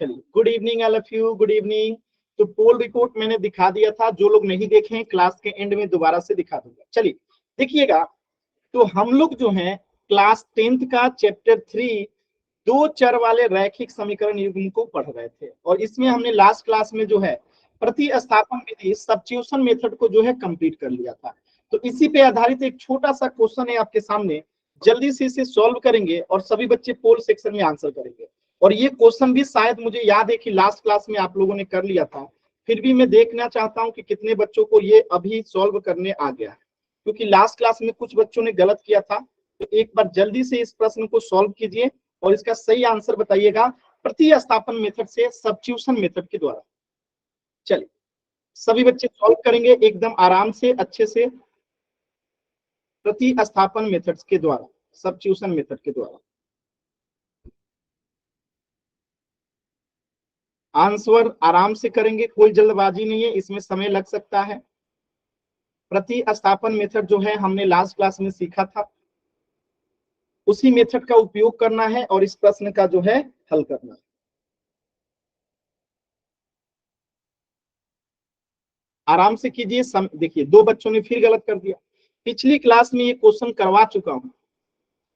चलिए, good evening all of you, good evening. तो पोल report मैंने दिखा दिया था, जो लोग नहीं देखे हैं क्लास के एंड में दोबारा से दिखा दूंगा। चलिए देखिएगा, तो हम लोग जो है क्लास 10th का चैप्टर 3 दो चर वाले रैखिक समीकरण युग्म को पढ़ रहे थे, और इसमें हमने लास्ट क्लास में जो है प्रतिस्थापन विधि सब्स्टिट्यूशन मेथड को जो है कंप्लीट कर लिया था। तो इसी पे आधारित एक छोटा सा क्वेश्चन है आपके सामने, जल्दी से इसे सॉल्व करेंगे और सभी बच्चे पोल सेक्शन में आंसर करेंगे। और ये क्वेश्चन भी शायद मुझे याद है कि लास्ट क्लास में आप लोगों ने कर लिया था, फिर भी मैं देखना चाहता हूं कि कितने बच्चों को ये अभी सॉल्व करने आ गया है, क्योंकि लास्ट क्लास में कुछ बच्चों ने गलत किया था। तो एक बार जल्दी से इस प्रश्न को सॉल्व कीजिए और इसका सही आंसर बताइएगा प्रतिस्थापन मेथड से सब्स्टिट्यूशन मेथड के द्वारा। चलिए सभी बच्चे सॉल्व करेंगे एकदम आराम से, अच्छे से, प्रतिस्थापन मेथड्स के द्वारा, सब्स्टिट्यूशन मेथड के द्वारा। आंसर आराम से करेंगे, कोई जल्दबाजी नहीं है, इसमें समय लग सकता है। प्रतिस्थापन मेथड जो है हमने लास्ट क्लास में सीखा था, उसी मेथड का उपयोग करना है और इस प्रश्न का जो है हल करना है। आराम से कीजिए। देखिए दो बच्चों ने फिर गलत कर दिया। पिछली क्लास में ये क्वेश्चन करवा चुका हूं,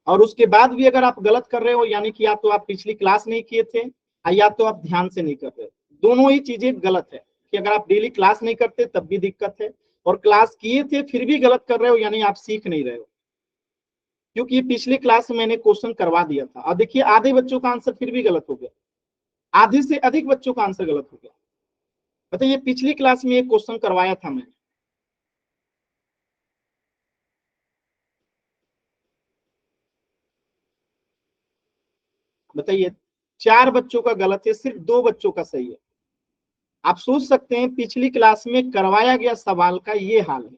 और उसके बाद भी अगर आप गलत कर रहे हो, यानी कि या तो आप पिछली क्लास नहीं किए थे या तो आप ध्यान से नहीं कर रहे। दोनों ही चीजें गलत है, कि अगर आप डेली क्लास नहीं करते तब भी दिक्कत है, और क्लास किए थे फिर भी गलत कर रहे हो, यानी आप सीख नहीं रहे हो। क्योंकि पिछली क्लास में मैंने क्वेश्चन करवा दिया था, और देखिए आधे बच्चों का आंसर फिर भी गलत हो गया, आधे से अधिक बच्चों का आंसर गलत हो गया। बताइए, पिछली क्लास में एक क्वेश्चन करवाया था मैंने। बताइए, 4 बच्चों का गलत है, सिर्फ 2 बच्चों का सही है। आप सोच सकते हैं पिछली क्लास में करवाया गया सवाल का ये हाल है।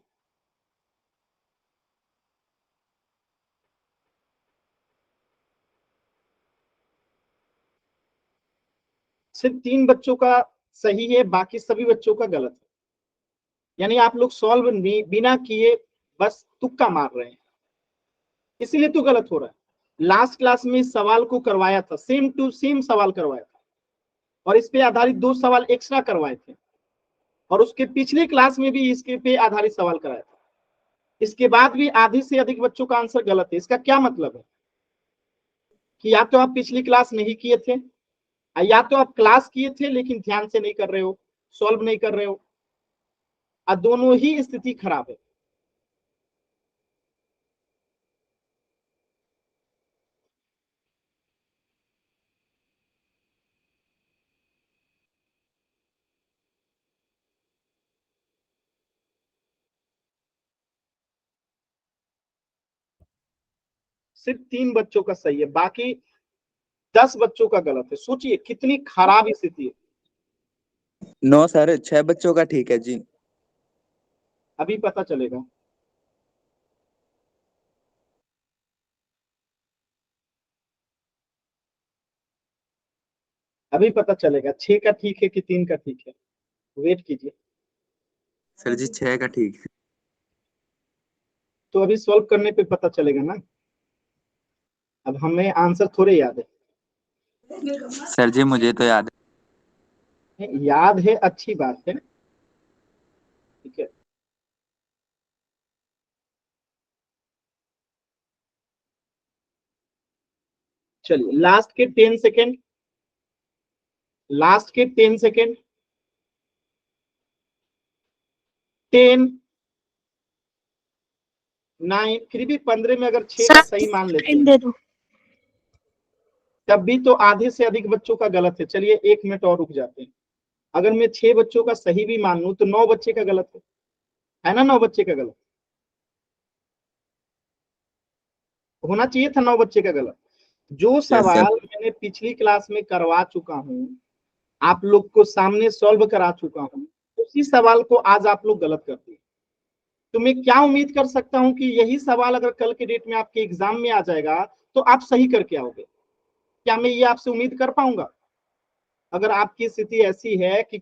सिर्फ 3 बच्चों का सही है, बाकी सभी बच्चों का गलत है। यानी आप लोग सॉल्व बिना किए बस तुक्का मार रहे हैं, इसीलिए तो गलत हो रहा है। लास्ट क्लास में इस सवाल को करवाया था, सेम टू सेम सवाल करवाया था, और इस पे आधारित 2 सवाल एक्स्ट्रा करवाए थे, और उसके पिछले क्लास में भी इसके पे आधारित सवाल कराया था। इसके बाद भी आधे से अधिक बच्चों का आंसर गलत है। इसका क्या मतलब है कि या तो आप पिछली क्लास नहीं किए थे, या तो आप क्लास किए थे लेकिन ध्यान से नहीं कर रहे हो, सॉल्व नहीं कर रहे हो, और दोनों ही स्थिति खराब है। सिर्फ 3 बच्चों का सही है, बाकी 10 बच्चों का गलत है। सोचिए कितनी खराब स्थिति है। 9 सर, 6 बच्चों का ठीक है जी। अभी पता चलेगा। अभी पता चलेगा 6 का ठीक है कि 3 का ठीक है, वेट कीजिए। सर जी 6 का ठीक है। तो अभी सॉल्व करने पे पता चलेगा ना, अब हमें आंसर थोड़े याद है। सर जी मुझे तो याद याद है, अच्छी बात है, ठीक है। चलिए लास्ट के 10 सेकेंड, लास्ट के 10 सेकेंड, 10, 9, फिर भी 15 में अगर 6 का सही मान लेते हैं तब भी तो आधे से अधिक बच्चों का गलत है। चलिए 1 मिनट और रुक जाते हैं। अगर मैं 6 बच्चों का सही भी मान लूं तो 9 बच्चे का गलत है ना, 9 बच्चे का गलत होना चाहिए था, 9 बच्चे का गलत। जो सवाल मैंने पिछली क्लास में करवा चुका हूं, आप लोग को सामने सॉल्व करा चुका हूं, उसी सवाल को आज आप लोग गलत करते हैं। तो मैं क्या उम्मीद कर सकता हूं कि यही सवाल अगर कल के डेट में आपके एग्जाम में आ जाएगा तो आप सही करके आओगे? क्या मैं ये आपसे उम्मीद कर पाऊंगा? अगर आपकी स्थिति ऐसी है कि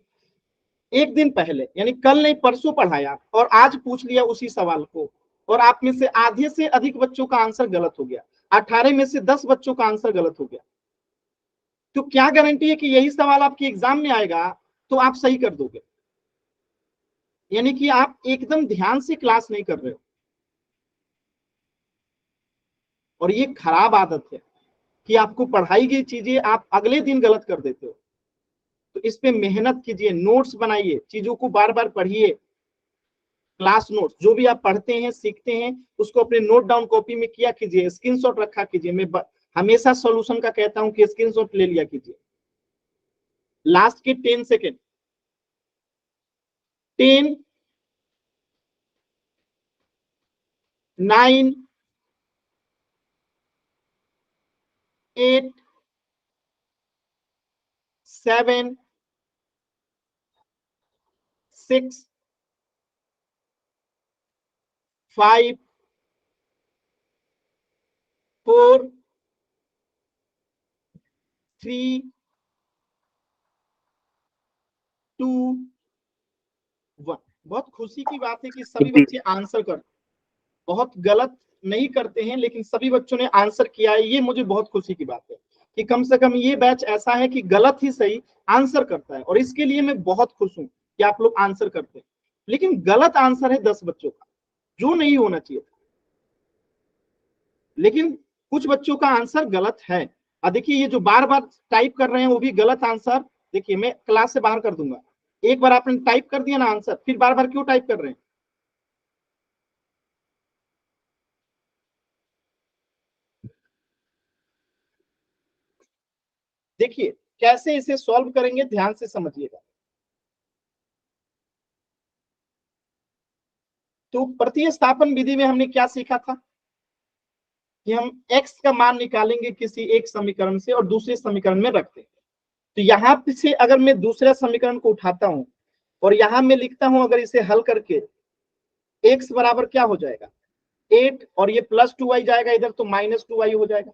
एक दिन पहले यानी कल नहीं परसों पढ़ाया और आज पूछ लिया उसी सवाल को, और आप में से आधे से अधिक बच्चों का आंसर गलत हो गया, 18 में से 10 बच्चों का आंसर गलत हो गया, तो क्या गारंटी है कि यही सवाल आपके एग्जाम में आएगा तो आप सही कर दोगे? यानी कि आप एकदम ध्यान से क्लास नहीं कर रहे हो, और ये खराब आदत है कि आपको पढ़ाई गई चीजें आप अगले दिन गलत कर देते हो। तो इस पे मेहनत कीजिए, नोट्स बनाइए, चीजों को बार बार पढ़िए। क्लास नोट्स जो भी आप पढ़ते हैं सीखते हैं उसको अपने नोट डाउन कॉपी में किया कीजिए, स्क्रीनशॉट रखा कीजिए। मैं हमेशा सॉल्यूशन का कहता हूं कि स्क्रीनशॉट ले लिया कीजिए। लास्ट के 10 सेकेंड, 10, 9, 8, 7, 6, 5, 4, 3, 2, 1। बहुत खुशी की बात है कि सभी बच्चे आंसर कर, बहुत गलत नहीं करते हैं लेकिन सभी बच्चों ने आंसर किया है। ये मुझे बहुत खुशी की बात है कि कम से कम ये बैच ऐसा है कि गलत ही सही आंसर करता है, और इसके लिए मैं बहुत खुश हूं कि आप लोग आंसर करते हैं। लेकिन गलत आंसर है 10 बच्चों का, जो नहीं होना चाहिए था। लेकिन कुछ बच्चों का आंसर गलत है। और देखिए ये जो बार बार टाइप कर रहे हैं वो भी गलत आंसर। देखिए मैं क्लास से बाहर कर दूंगा। एक बार आपने टाइप कर दिया ना आंसर, फिर बार बार क्यों टाइप कर रहे हैं? देखिए कैसे इसे सॉल्व करेंगे, ध्यान से समझिएगा। तो प्रतिस्थापन विधि में हमने क्या सीखा था कि हम x का मान निकालेंगे किसी एक समीकरण से और दूसरे समीकरण में रखते हैं। तो यहां से अगर मैं दूसरे समीकरण को उठाता हूं और यहां मैं लिखता हूं, अगर इसे हल करके x बराबर क्या हो जाएगा 8, और ये +2y जाएगा इधर तो -2y हो जाएगा।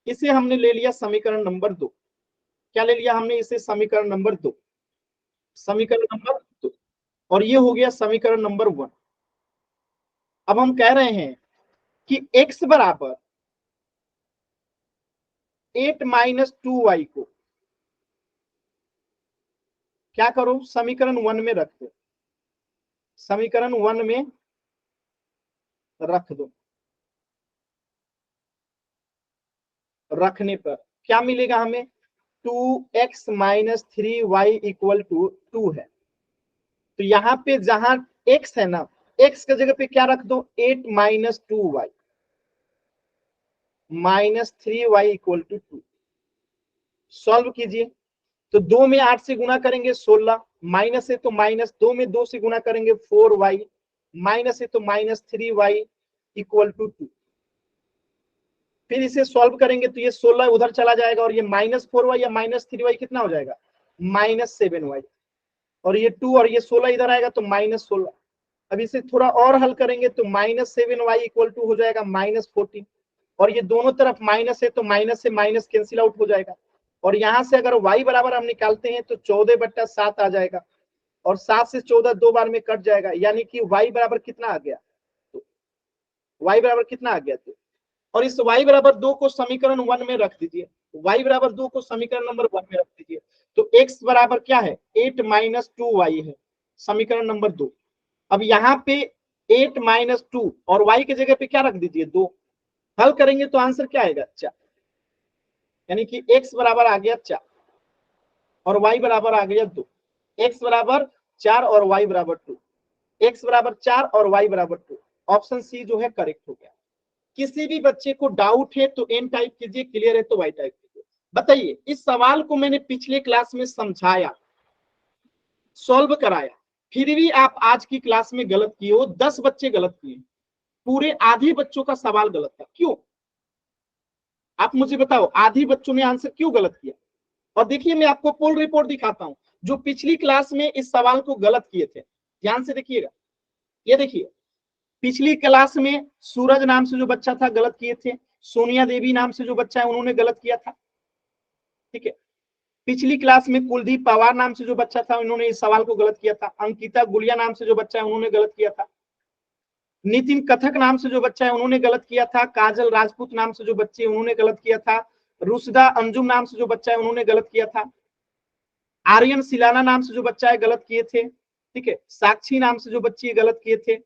इसे हमने ले लिया समीकरण नंबर 2। क्या ले लिया हमने इसे? समीकरण नंबर 2, समीकरण नंबर 2। और ये हो गया समीकरण नंबर 1। अब हम कह रहे हैं कि x बराबर 8 - 2y को क्या करो, समीकरण 1 में रख दो। समीकरण 1 में रख दो। रखने पर क्या मिलेगा हमें? 2x - 3y = 2 है। तो यहाँ पे जहां x है ना, x की जगह पे क्या रख दो? 8 - 2y -3y = 2। सॉल्व कीजिए। तो 2 में 8 से गुना करेंगे 16, माइनस है तो माइनस, 2 में 2 से गुना करेंगे 4y, माइनस है तो -3y = 2। फिर इसे सॉल्व करेंगे तो ये 16 उधर चला जाएगा और ये -4y या -3y कितना हो जाएगा? -7y। और ये 2 और ये 16 इधर आएगा तो -16। अब इसे थोड़ा और हल करेंगे तो -7y = हो जाएगा -14। और ये दोनों तरफ माइनस है तो माइनस से माइनस कैंसिल आउट हो जाएगा। और यहां से अगर y बराबर हम निकालते हैं तो 14/7 आ जाएगा, और 7 से 14 दो बार में कट जाएगा, यानी कि y बराबर कितना आ गया? तो y बराबर कितना आ गया? तो और इस y बराबर 2 को समीकरण 1 में रख दीजिए। y बराबर 2 को समीकरण नंबर 1 में रख दीजिए। तो x बराबर क्या है? 8 - 2y है, समीकरण नंबर 2। अब यहाँ पे 8 - 2 और y की जगह पे क्या रख दीजिए? 2। हल करेंगे तो आंसर क्या आएगा? 4। यानी कि x बराबर आ गया 4 और y बराबर आ गया 2। x बराबर 4 और y बराबर 2। x बराबर 4 और y बराबर 2। ऑप्शन सी जो है करेक्ट हो गया। किसी भी बच्चे को डाउट है तो एन टाइप कीजिए, क्लियर है तो वाई टाइप कीजिए। बताइए, इस सवाल को मैंने पिछले क्लास में समझाया, सॉल्व कराया, फिर भी आप आज की क्लास में गलत किए हो। 10 बच्चे गलत किए, पूरे आधे बच्चों का सवाल गलत था। क्यों? आप मुझे बताओ, आधे बच्चों ने आंसर क्यों गलत किया? और देखिए मैं आपको पोल रिपोर्ट दिखाता हूं जो पिछली क्लास में इस सवाल को गलत किए थे। ध्यान से देखिएगा। ये देखिए, पिछली क्लास में सूरज नाम से जो बच्चा था गलत किए थे, सोनिया देवी नाम से जो बच्चा है उन्होंने गलत किया था। ठीक है। पिछली क्लास में कुलदीप पवार नाम से जो बच्चा था उन्होंने इस सवाल को गलत किया था। अंकिता गुलिया नाम से जो बच्चा है उन्होंने गलत किया था। नितिन कथक नाम से जो बच्चा है उन्होंने गलत किया था। काजल राजपूत नाम से जो बच्चे उन्होंने गलत किया था। रुशदा अंजुम नाम से जो बच्चा है उन्होंने गलत किया था। आर्यन सिलाना नाम से जो बच्चा है गलत किए थे। ठीक है, साक्षी नाम से जो बच्ची है गलत किए थे।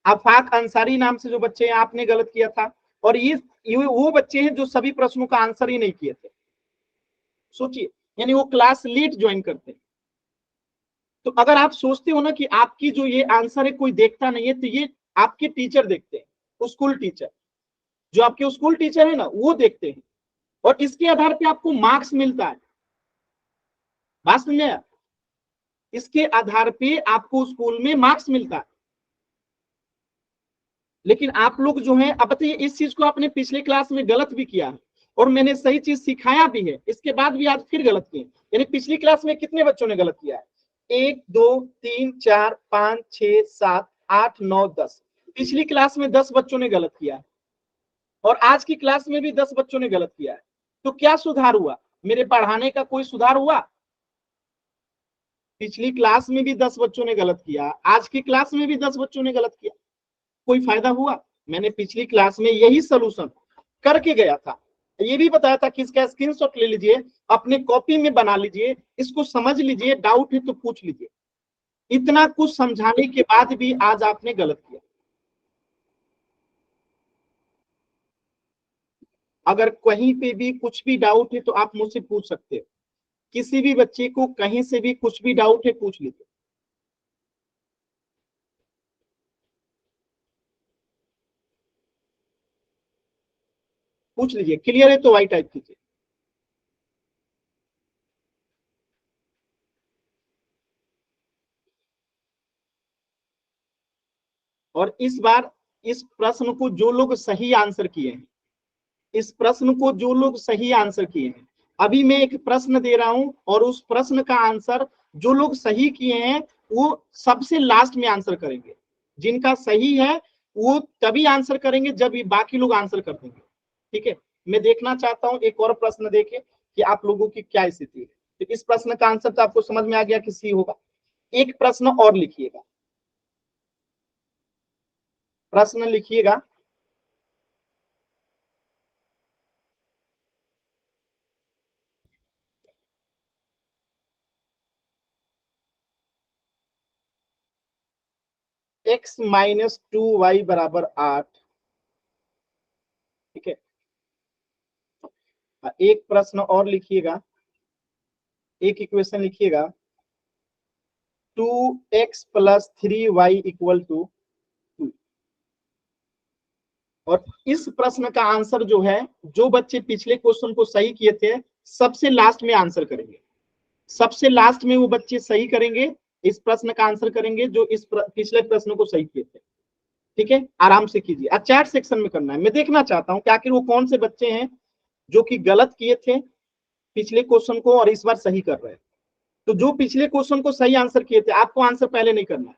आफाक अंसारी नाम से जो बच्चे हैं आपने गलत किया था। और ये वो बच्चे हैं जो सभी प्रश्नों का आंसर ही नहीं किए थे। सोचिए, यानी वो क्लास लेट ज्वाइन करते हैं। तो अगर आप सोचते हो ना कि आपकी जो ये आंसर है कोई देखता नहीं है, तो ये आपके टीचर देखते हैं, स्कूल टीचर, जो आपके स्कूल टीचर है ना वो देखते हैं, और इसके आधार पे आपको मार्क्स मिलता है। बात समझ में आया? इसके आधार पे आपको स्कूल में मार्क्स मिलता है। लेकिन आप लोग जो है, अब बताइए, इस चीज को आपने पिछले क्लास में गलत भी किया है और मैंने सही चीज सिखाया भी है, इसके बाद भी आज फिर गलत किए। यानी पिछली क्लास में कितने बच्चों ने गलत किया है? 1 2 3 4 5 6 7 8 9 10। पिछली क्लास में 10 बच्चों ने गलत किया है और आज की क्लास में भी 10 बच्चों ने गलत किया है। तो क्या सुधार हुआ? मेरे पढ़ाने का कोई सुधार हुआ? पिछली क्लास में भी 10 बच्चों ने गलत किया, आज की क्लास में भी 10 बच्चों ने गलत किया, कोई फायदा हुआ? मैंने पिछली क्लास में यही सोल्यूशन करके गया था, ये भी बताया था कि इसका स्क्रीनशॉट ले लीजिए, अपने कॉपी में बना लीजिए, इसको समझ लीजिए, डाउट है तो पूछ लीजिए। इतना कुछ समझाने के बाद भी आज आपने गलत किया। अगर कहीं पे भी कुछ भी डाउट है तो आप मुझसे पूछ सकते हो। किसी भी बच्चे को कहीं से भी कुछ भी डाउट है पूछ लीजिए। पूछ लीजिए, क्लियर है तो वाई टाइप कीजिए। और इस बार इस प्रश्न को जो लोग सही आंसर किए हैं, इस प्रश्न को जो लोग सही आंसर किए हैं, अभी मैं एक प्रश्न दे रहा हूं और उस प्रश्न का आंसर जो लोग सही किए हैं वो सबसे लास्ट में आंसर करेंगे। जिनका सही है वो तभी आंसर करेंगे जब ये बाकी लोग आंसर कर देंगे। ठीक है, मैं देखना चाहता हूं एक और प्रश्न देके कि आप लोगों की क्या स्थिति है। तो इस प्रश्न का आंसर तो आपको समझ में आ गया कि सी होगा। एक प्रश्न और लिखिएगा, प्रश्न लिखिएगा। x माइनस 2y बराबर 8। ठीक है, एक प्रश्न और लिखिएगा, एक इक्वेशन लिखिएगा, 2x plus 3y equal to 2। और इस प्रश्न का आंसर जो है, जो बच्चे पिछले क्वेश्चन को सही किए थे सबसे लास्ट में आंसर करेंगे। सबसे लास्ट में वो बच्चे सही करेंगे, इस प्रश्न का आंसर करेंगे जो पिछले प्रश्न को सही किए थे। ठीक है, आराम से कीजिए। अब चैट सेक्शन में करना है, मैं देखना चाहता हूं कि आखिर वो कौन से बच्चे हैं जो कि गलत किए थे पिछले क्वेश्चन को और इस बार सही कर रहे हैं। तो जो पिछले क्वेश्चन को सही आंसर किए थे, आपको आंसर पहले नहीं करना है।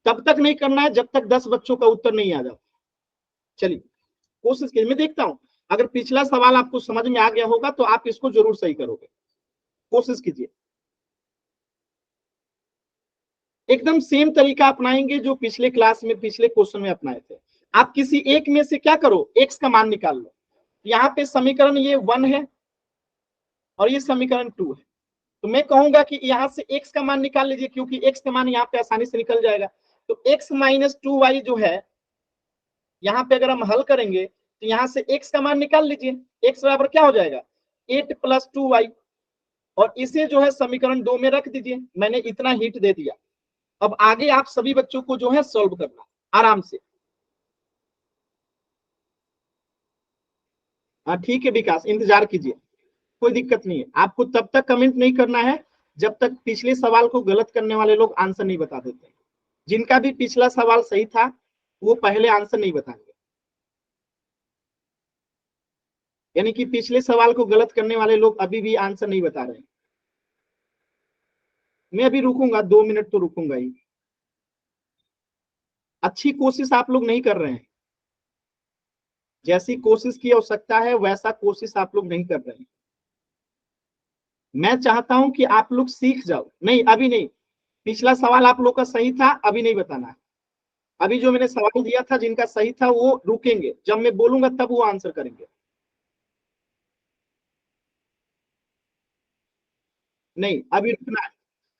तब तक नहीं करना है जब तक 10 बच्चों का उत्तर नहीं आ जाता। चलिए कोशिश कीजिए, मैं देखता हूं अगर पिछला सवाल आपको समझ में आ गया होगा तो आप इसको जरूर सही करोगे। कोशिश कीजिए, एकदम सेम तरीका अपनाएंगे जो पिछले क्लास में पिछले क्वेश्चन में अपनाए थे। आप किसी एक में से क्या करो, एक्स का मान निकाल लो। यहाँ पे समीकरण ये 1 है और ये समीकरण 2 है। तो मैं कहूंगा कि यहाँ से x का मान निकाल लीजिए, क्योंकि x का मान यहाँ पे आसानी से निकल जाएगा। तो x माइनस 2y जो है, यहाँ पे अगर हम हल करेंगे तो यहाँ से x का मान निकाल लीजिए। x बराबर क्या हो जाएगा, 8 प्लस 2y। और इसे जो है समीकरण 2 में रख दीजिए। मैंने इतना हिंट दे दिया, अब आगे आप सभी बच्चों को जो है सॉल्व करना आराम से। हाँ ठीक है विकास, इंतजार कीजिए, कोई दिक्कत नहीं है। आपको तब तक कमेंट नहीं करना है जब तक पिछले सवाल को गलत करने वाले लोग आंसर नहीं बता देते। जिनका भी पिछला सवाल सही था वो पहले आंसर नहीं बताएंगे। यानी कि पिछले सवाल को गलत करने वाले लोग अभी भी आंसर नहीं बता रहे हैं। मैं अभी रुकूंगा, 2 मिनट तो रुकूंगा ही। अच्छी कोशिश आप लोग नहीं कर रहे हैं, जैसी कोशिश की आवश्यकता है वैसा कोशिश आप लोग नहीं कर रहे हैं। मैं चाहता हूं कि आप लोग सीख जाओ। नहीं अभी नहीं, पिछला सवाल आप लोग का सही था, अभी नहीं बताना है। अभी जो मैंने सवाल दिया था जिनका सही था वो रुकेंगे, जब मैं बोलूंगा तब वो आंसर करेंगे। नहीं, अभी रुकना है।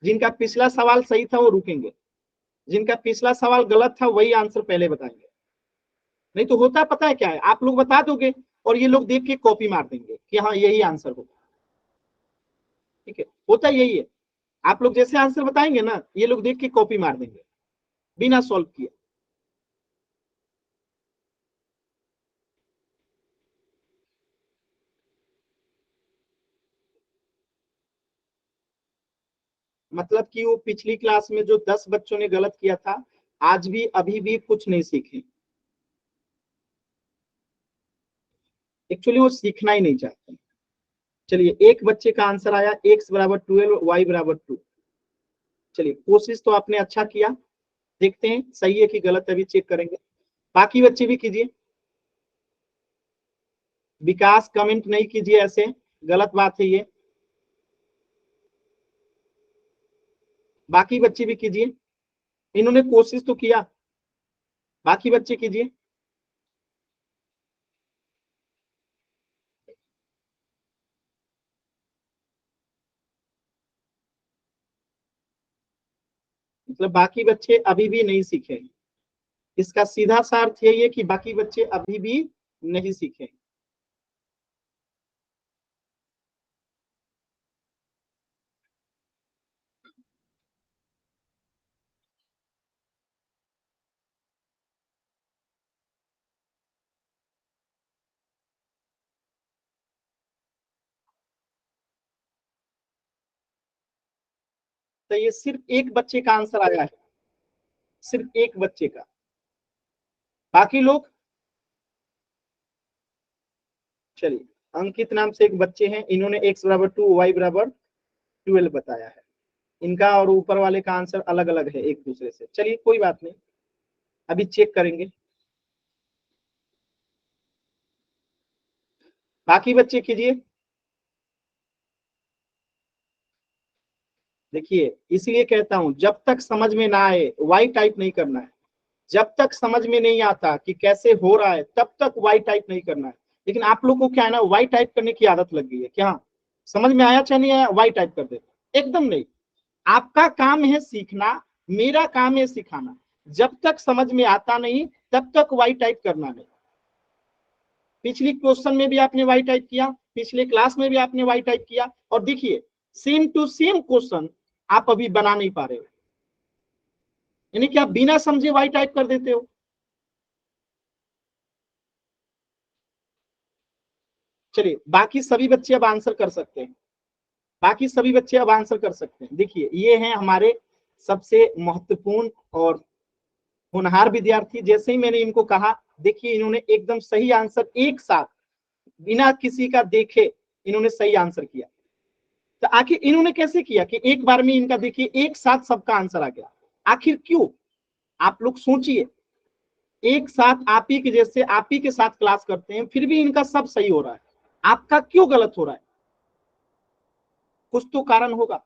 जिनका पिछला सवाल सही था वो रुकेंगे, जिनका पिछला सवाल गलत था वही आंसर पहले बताएंगे। नहीं तो होता पता है क्या है, आप लोग बता दोगे और ये लोग देख के कॉपी मार देंगे कि हाँ यही आंसर होगा। ठीक है, होता यही है, आप लोग जैसे आंसर बताएंगे ना ये लोग देख के कॉपी मार देंगे बिना सॉल्व किए। मतलब कि वो पिछली क्लास में जो 10 बच्चों ने गलत किया था आज भी अभी भी कुछ नहीं सीखे। एक्चुअली वो सीखना ही नहीं चाहते। चलिए, एक बच्चे का आंसर आया x बराबर 12 y बराबर 2। चलिए, कोशिश तो आपने अच्छा किया, देखते हैं सही है कि गलत, अभी चेक करेंगे। बाकी बच्चे भी कीजिए। विकास कमेंट नहीं कीजिए ऐसे, गलत बात है ये। बाकी बच्चे भी कीजिए, इन्होंने कोशिश तो किया, बाकी बच्चे कीजिए। मतलब बाकी बच्चे अभी भी नहीं सीखे, इसका सीधा सा अर्थ यही है कि बाकी बच्चे अभी भी नहीं सीखे। तो ये सिर्फ एक बच्चे का आंसर आया है, सिर्फ एक बच्चे का। बाकी लोग, चलिए, अंकित नाम से एक बच्चे हैं, इन्होंने x बराबर 2 y बराबर 12 बताया है। इनका और ऊपर वाले का आंसर अलग अलग है एक दूसरे से। चलिए कोई बात नहीं, अभी चेक करेंगे। बाकी बच्चे कीजिए। देखिए, इसलिए कहता हूं जब तक समझ में ना आए वाई टाइप नहीं करना है। जब तक समझ में नहीं आता कि कैसे हो रहा है तब तक वाई टाइप नहीं करना है। लेकिन आप लोग को क्या है ना, वाई टाइप करने की आदत लग गई है क्या? समझ में आया चाहे नहीं आया वाई टाइप कर देते, एकदम नहीं। आपका काम है सीखना, मेरा काम है सिखाना। जब तक समझ में आता नहीं तब तक वाई टाइप करना नहीं। पिछली क्वेश्चन में भी आपने वाई टाइप किया, पिछले क्लास में भी आपने वाई टाइप किया, और देखिए सेम टू सेम क्वेश्चन आप अभी बना नहीं पा रहे हो, यानी कि आप बिना समझे वाई टाइप कर देते हो। चलिए, बाकी सभी बच्चे अब आंसर कर सकते हैं, बाकी सभी बच्चे अब आंसर कर सकते हैं। देखिए, ये हैं हमारे सबसे महत्वपूर्ण और होनहार विद्यार्थी। जैसे ही मैंने इनको कहा, देखिए इन्होंने एकदम सही आंसर एक साथ बिना किसी का देखे इन्होंने सही आंसर किया। तो आखिर इन्होंने कैसे किया कि एक बार में इनका देखिए एक साथ सबका आंसर आ गया? आखिर क्यों? आप लोग सोचिए, एक साथ आप ही के जैसे आप ही के साथ क्लास करते हैं फिर भी इनका सब सही हो रहा है, आपका क्यों गलत हो रहा है? कुछ तो कारण होगा।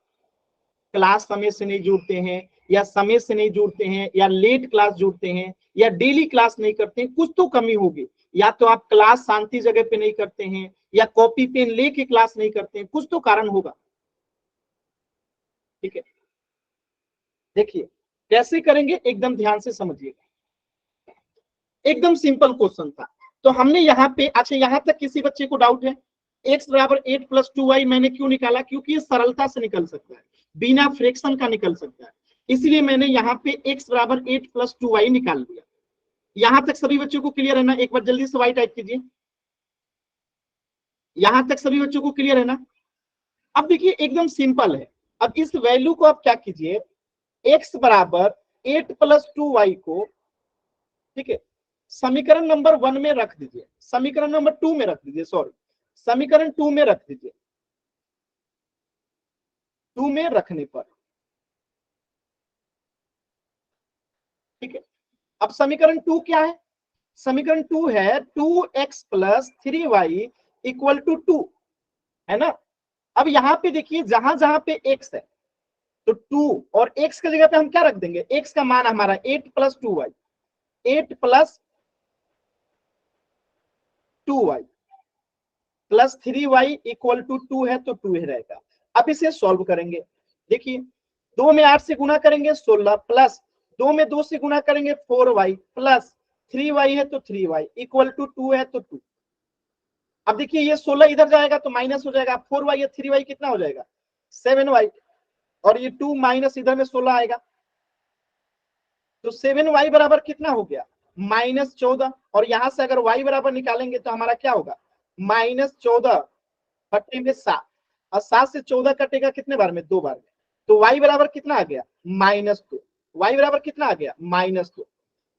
क्लास समय से नहीं जुड़ते हैं, या समय से नहीं जुड़ते हैं, या लेट क्लास जुड़ते हैं, या डेली क्लास नहीं करते हैं, कुछ तो कमी होगी। या तो आप क्लास शांति जगह पे नहीं करते हैं, या कॉपी पेन लेके क्लास नहीं करते हैं, कुछ तो कारण होगा। ठीक है, देखिए कैसे करेंगे एकदम ध्यान से समझिएगा। एकदम सिंपल क्वेश्चन था। तो हमने यहाँ पे, अच्छा यहाँ तक किसी बच्चे को डाउट है? x बराबर 8 प्लस 2y मैंने क्यों निकाला? क्योंकि ये सरलता से निकल सकता है, बिना फ्रैक्शन का निकल सकता है, इसलिए मैंने यहाँ पे x बराबर 8 प्लस 2y निकाल दिया। यहाँ तक सभी बच्चों को क्लियर है ना? एक बार जल्दी से y टाइप कीजिए। यहाँ तक सभी बच्चों को क्लियर है ना? अब देखिए एकदम सिंपल है। अब इस वैल्यू को आप क्या कीजिए, x बराबर 8 प्लस 2y को, ठीक है, समीकरण नंबर 1 में रख दीजिए, समीकरण नंबर 2 में रख दीजिए, सॉरी, समीकरण 2 में रख दीजिए। 2 में रखने पर, ठीक है, अब समीकरण 2 क्या है? समीकरण 2 है 2x plus 3y equal to 2, है ना? अब यहाँ पे देखिए जहां जहां पे x है तो 2, और x की जगह पे हम क्या रख देंगे? x का मान हमारा 8 plus 2y, 8 plus 2y plus 3y equal to 2 है तो 2 ही रहेगा। अब इसे सॉल्व करेंगे। देखिए 2 में 8 से गुना करेंगे 16 प्लस 2 में 2 से गुना करेंगे 4y प्लस 3y है तो 3y इक्वल टू 2 है तो 2। अब देखिए ये 16 इधर जाएगा तो माइनस हो जाएगा, 4y या 3y कितना हो जाएगा 7y, और ये 2 माइनस इधर में 16 आएगा तो 7y बराबर कितना हो गया -14, और यहां से अगर y बराबर निकालेंगे तो हमारा क्या होगा -14 बटे में 7, और 7 से 14 कटेगा कितने बार में 2 बार में, तो y बराबर कितना आ गया -2, y बराबर कितना आ गया -2।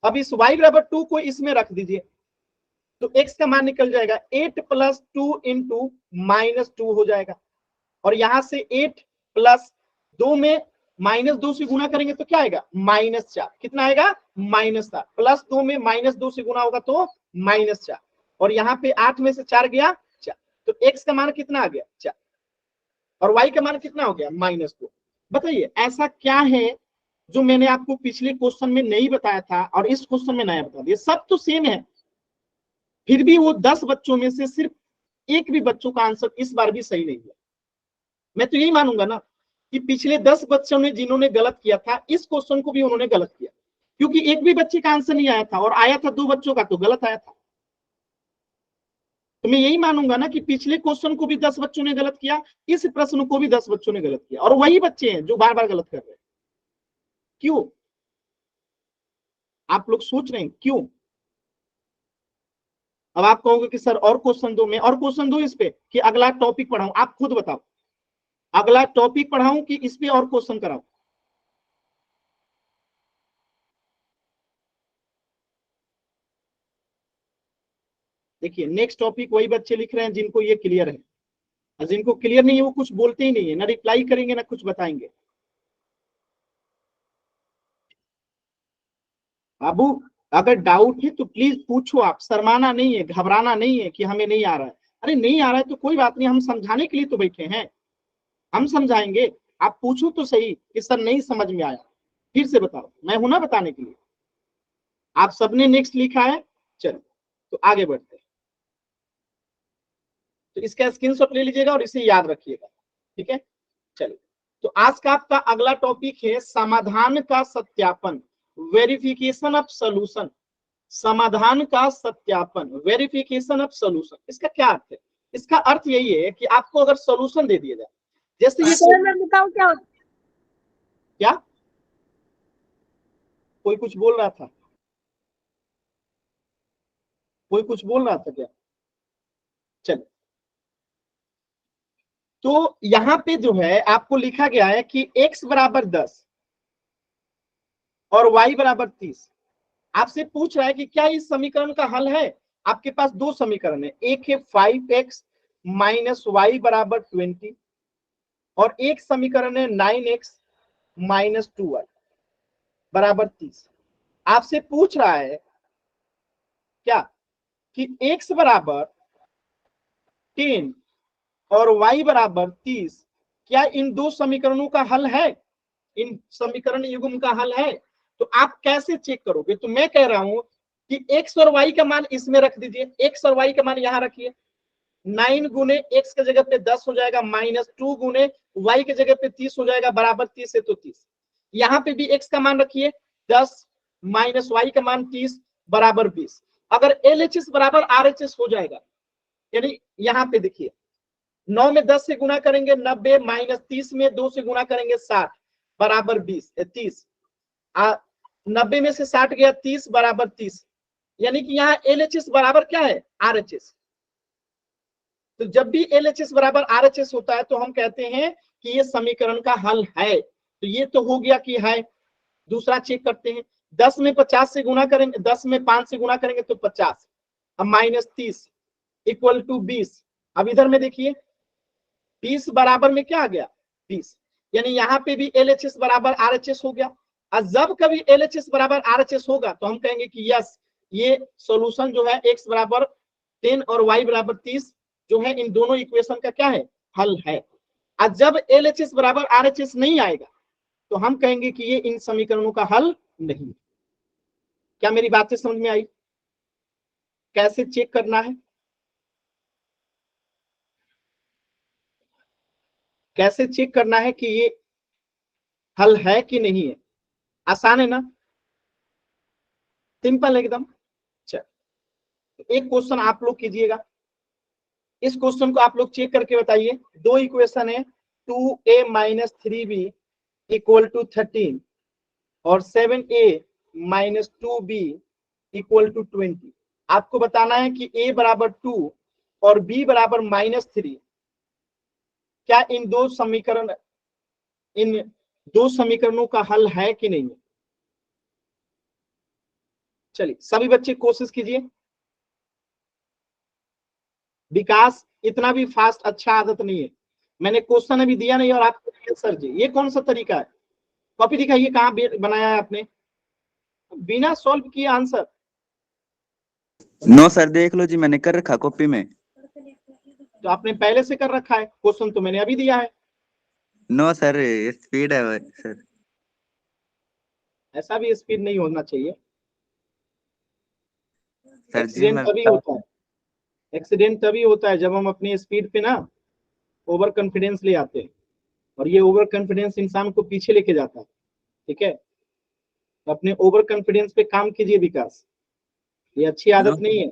अब इस y बराबर 2 को इसमें रख दीजिए तो x का मान निकल जाएगा 8 प्लस 2 इंटू -2 हो जाएगा, और यहां से 8 प्लस 2 में -2 से गुना करेंगे तो क्या आएगा -4, कितना आएगा -4, प्लस 2 में -2 से गुना होगा तो -4, और यहाँ पे 8 में से 4 गया 4, तो x का मान कितना आ गया 4, और y का मान कितना हो गया -2। बताइए ऐसा क्या है जो मैंने आपको पिछले क्वेश्चन में नहीं बताया था और इस क्वेश्चन में नया बता दिया। सब तो सेम है, फिर भी वो 10 बच्चों में से सिर्फ एक भी बच्चों का आंसर इस बार भी सही नहीं है। मैं तो यही मानूंगा ना कि पिछले 10 बच्चों ने जिन्होंने गलत किया था इस क्वेश्चन को भी उन्होंने गलत किया, क्योंकि एक भी बच्चे का आंसर नहीं आया था, और आया था 2 बच्चों का तो गलत आया था। तो मैं यही मानूंगा ना कि पिछले क्वेश्चन को भी 10 बच्चों ने गलत किया, इस प्रश्न को भी 10 बच्चों ने गलत किया, और वही बच्चे हैं जो बार बार गलत कर रहे हैं। क्यों? आप लोग सोच रहे हैं क्यों? अब आप कहोगे कि सर और क्वेश्चन दो, मैं और क्वेश्चन दो इस पे कि अगला टॉपिक पढ़ाऊं? आप खुद बताओ, अगला टॉपिक पढ़ाऊं कि इस पे और क्वेश्चन कराऊं? देखिए नेक्स्ट टॉपिक वही बच्चे लिख रहे हैं जिनको ये क्लियर है, और जिनको क्लियर नहीं है वो कुछ बोलते ही नहीं है, ना रिप्लाई करेंगे ना कुछ बताएंगे। बाबू अगर डाउट है तो प्लीज पूछो, आप शर्माना नहीं है, घबराना नहीं है कि हमें नहीं आ रहा है। अरे नहीं आ रहा है तो कोई बात नहीं, हम समझाने के लिए तो बैठे हैं, हम समझाएंगे। आप पूछो तो सही कि सर नहीं समझ में आया, फिर से बताओ, मैं हूं ना बताने के लिए। आप सबने नेक्स्ट लिखा है, चलो तो आगे बढ़ते हैं। तो इसका स्क्रीनशॉट ले लीजिएगा और इसे याद रखिएगा, ठीक है। चलिए तो आज का आपका अगला टॉपिक है समाधान का सत्यापन, वेरिफिकेशन ऑफ सॉल्यूशन। समाधान का सत्यापन, वेरिफिकेशन ऑफ सॉल्यूशन, इसका क्या अर्थ है? इसका अर्थ यही है कि आपको अगर सॉल्यूशन दे दिया जाए, जैसे ये मैं बताऊं क्या होता? क्या कोई कुछ बोल रहा था? कोई कुछ बोल रहा था क्या? चलो तो यहां पे जो है आपको लिखा गया है कि x बराबर 10 और y बराबर 30। आपसे पूछ रहा है कि क्या इस समीकरण का हल है? आपके पास दो समीकरण है, एक है 5x माइनस वाई बराबर 20, और एक समीकरण है 9x माइनस 2y बराबर 30। आपसे पूछ रहा है क्या कि x बराबर 10 और y बराबर 30 क्या इन दो समीकरणों का हल है, इन समीकरण युग्म का हल है? तो आप कैसे चेक करोगे? तो मैं कह रहा हूं कि x और y का मान इसमें रख दीजिए, x और y का मान यहां रखिए, 9 गुने x के जगह पे 10 हो जाएगा, -2 गुने y के जगह पे 30 हो जाएगा, बराबर 30 है तो 30। यहाँ पे भी x का मान रखिए 10 माइनस y का मान 30 बराबर 20। अगर LHS बराबर RHS हो जाएगा, यानी यहाँ पे देखिए 9 में 10 से गुना करेंगे 90, माइनस 30 में 2 से गुना करेंगे 60 बराबर 30। 90 में से 60 गया 30 बराबर 30, यानी कि यहाँ LHS बराबर क्या है RHS। तो जब भी LHS बराबर RHS होता है तो हम कहते हैं कि ये समीकरण का हल है। तो ये तो हो गया कि है। दूसरा चेक करते हैं, 10 में 50 से गुना करेंगे, 10 में 5 से गुना करेंगे तो 50, अब माइनस 30 इक्वल टू 20। अब इधर में देखिए 20 बराबर में क्या आ गया 20, यानी यहाँ पे भी LHS बराबर RHS हो गया। और जब कभी LHS बराबर RHS होगा तो हम कहेंगे कि यस ये सॉल्यूशन जो है x बराबर 10 और y बराबर 30 जो है इन दोनों इक्वेशन का क्या है हल है। और जब LHS बराबर RHS नहीं आएगा तो हम कहेंगे कि ये इन समीकरणों का हल नहीं। क्या मेरी बातें समझ में आई? कैसे चेक करना है? कैसे चेक करना है कि ये हल है कि नहीं है? आसान है ना, सिंपल एकदम। चल एक क्वेश्चन आप लोग कीजिएगा, इस क्वेश्चन को आप लोग चेक करके बताइए। दो इक्वेशन है, 2a minus 3b equal to 13 और 7a minus 2b equal to 20। आपको बताना है कि a बराबर 2 और b बराबर -3, क्या इन दो समीकरणों का हल है कि नहीं? चलिए सभी बच्चे कोशिश कीजिए। विकास इतना भी फास्ट अच्छा आदत नहीं है, मैंने क्वेश्चन अभी दिया नहीं और आपको दिया सर जी, ये कौन सा तरीका है? कॉपी दिखाइए कहाँ बनाया है आपने, बिना सॉल्व किए आंसर। नो सर, देख लो जी, मैंने कर रखा कॉपी में। तो आपने पहले से कर रखा है, क्वेश्चन तो मैंने अभी दिया है। नो सर, स्पीड है सर। ऐसा भी स्पीड नहीं होना चाहिए, सर जी एक्सीडेंट मैं तभी होता है, एक्सीडेंट तभी होता है जब हम अपनी स्पीड पे ना ओवर कॉन्फिडेंस ले आते हैं, और ये ओवर कॉन्फिडेंस इंसान को पीछे लेके जाता है। ठीक है, तो अपने ओवर कॉन्फिडेंस पे काम कीजिए विकास, ये अच्छी नो आदत नहीं है।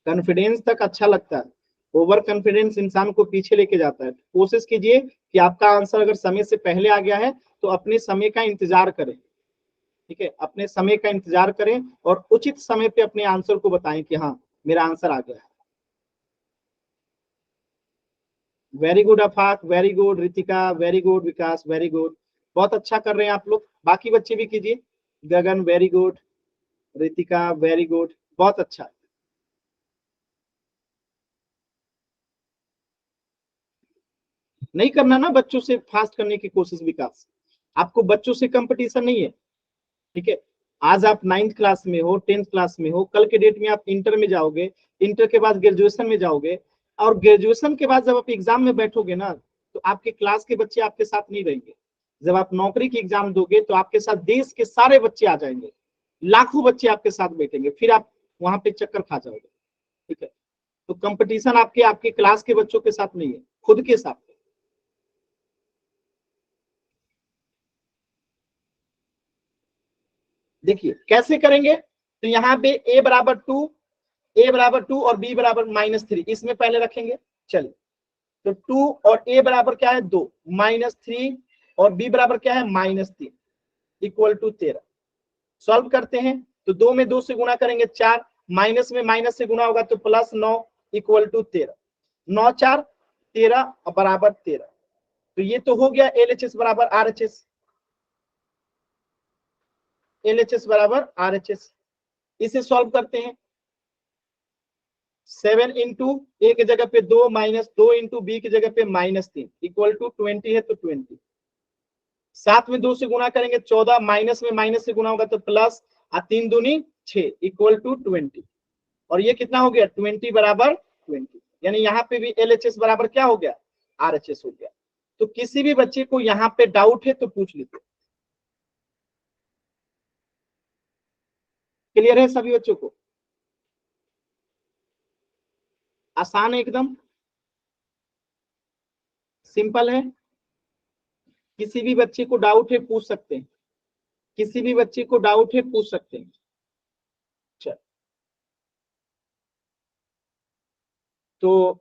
कॉन्फिडेंस तक अच्छा लगता है, ओवर कॉन्फिडेंस इंसान को पीछे लेके जाता है। कोशिश कीजिए कि आपका आंसर अगर समय से पहले आ गया है तो अपने समय का इंतजार करें। ठीक है, अपने समय का इंतजार करें और उचित समय पे अपने आंसर को बताएं कि हाँ मेरा आंसर आ गया है। Very good Afaq, very good Ritika, very good Vikas, very good, बहुत अच्छा कर रहे हैं आप लोग। बाकी बच्चे भी कीजिए। Gagan very good, Ritika very good, बहुत अच्छा। नहीं करना ना बच्चों से फास्ट करने की कोशिश विकास, आपको बच्चों से कंपटीशन नहीं है। ठीक है, आज आप 9th क्लास में हो, 10th क्लास में हो, कल के डेट में आप इंटर में जाओगे, इंटर के बाद ग्रेजुएशन में जाओगे, और ग्रेजुएशन के बाद जब आप एग्जाम में बैठोगे ना तो आपके क्लास के बच्चे आपके साथ नहीं रहेंगे। जब आप नौकरी की एग्जाम दोगे तो आपके साथ देश के सारे बच्चे आ जाएंगे, लाखों बच्चे आपके साथ बैठेंगे, फिर आप वहां पे चक्कर खा जाओगे। ठीक है, तो कंपटीशन आपके आपके क्लास के बच्चों के साथ नहीं है, खुद के साथ। देखिए कैसे करेंगे, तो यहाँ पे a बराबर 2 और b बराबर -3, इसमें पहले रखेंगे। चलिए, तो 2 और a बराबर क्या है 2, -3 और b बराबर क्या है -3 इक्वल टू 13। सॉल्व करते हैं तो 2 में 2 से गुणा करेंगे 4, माइनस में माइनस से गुणा होगा तो +9 इक्वल टू 13, 9 4 13 बराबर 13। तो ये तो हो गया LHS बराबर RHS, LHS बराबर RHS। इसे सॉल्व करते हैं, 7 इंटू ए की जगह पे 2 -2 इंटू बी की जगह पे -3 इक्वल टू 20 है तो 20। 7 में 2 से गुणा करेंगे 14, माइनस में माइनस से गुणा होगा तो प्लस, 3 दूनी 6 इक्वल टू 20। और ये कितना हो गया 20 बराबर 20, यानी यहाँ पे भी LHS बराबर क्या हो गया RHS हो गया। तो किसी भी बच्चे को यहाँ पे डाउट है तो पूछ लीजिए। क्लियर है सभी बच्चों को? आसान है एकदम, सिंपल है। किसी भी बच्चे को डाउट है पूछ सकते हैं, किसी भी बच्चे को डाउट है पूछ सकते हैं। चल, तो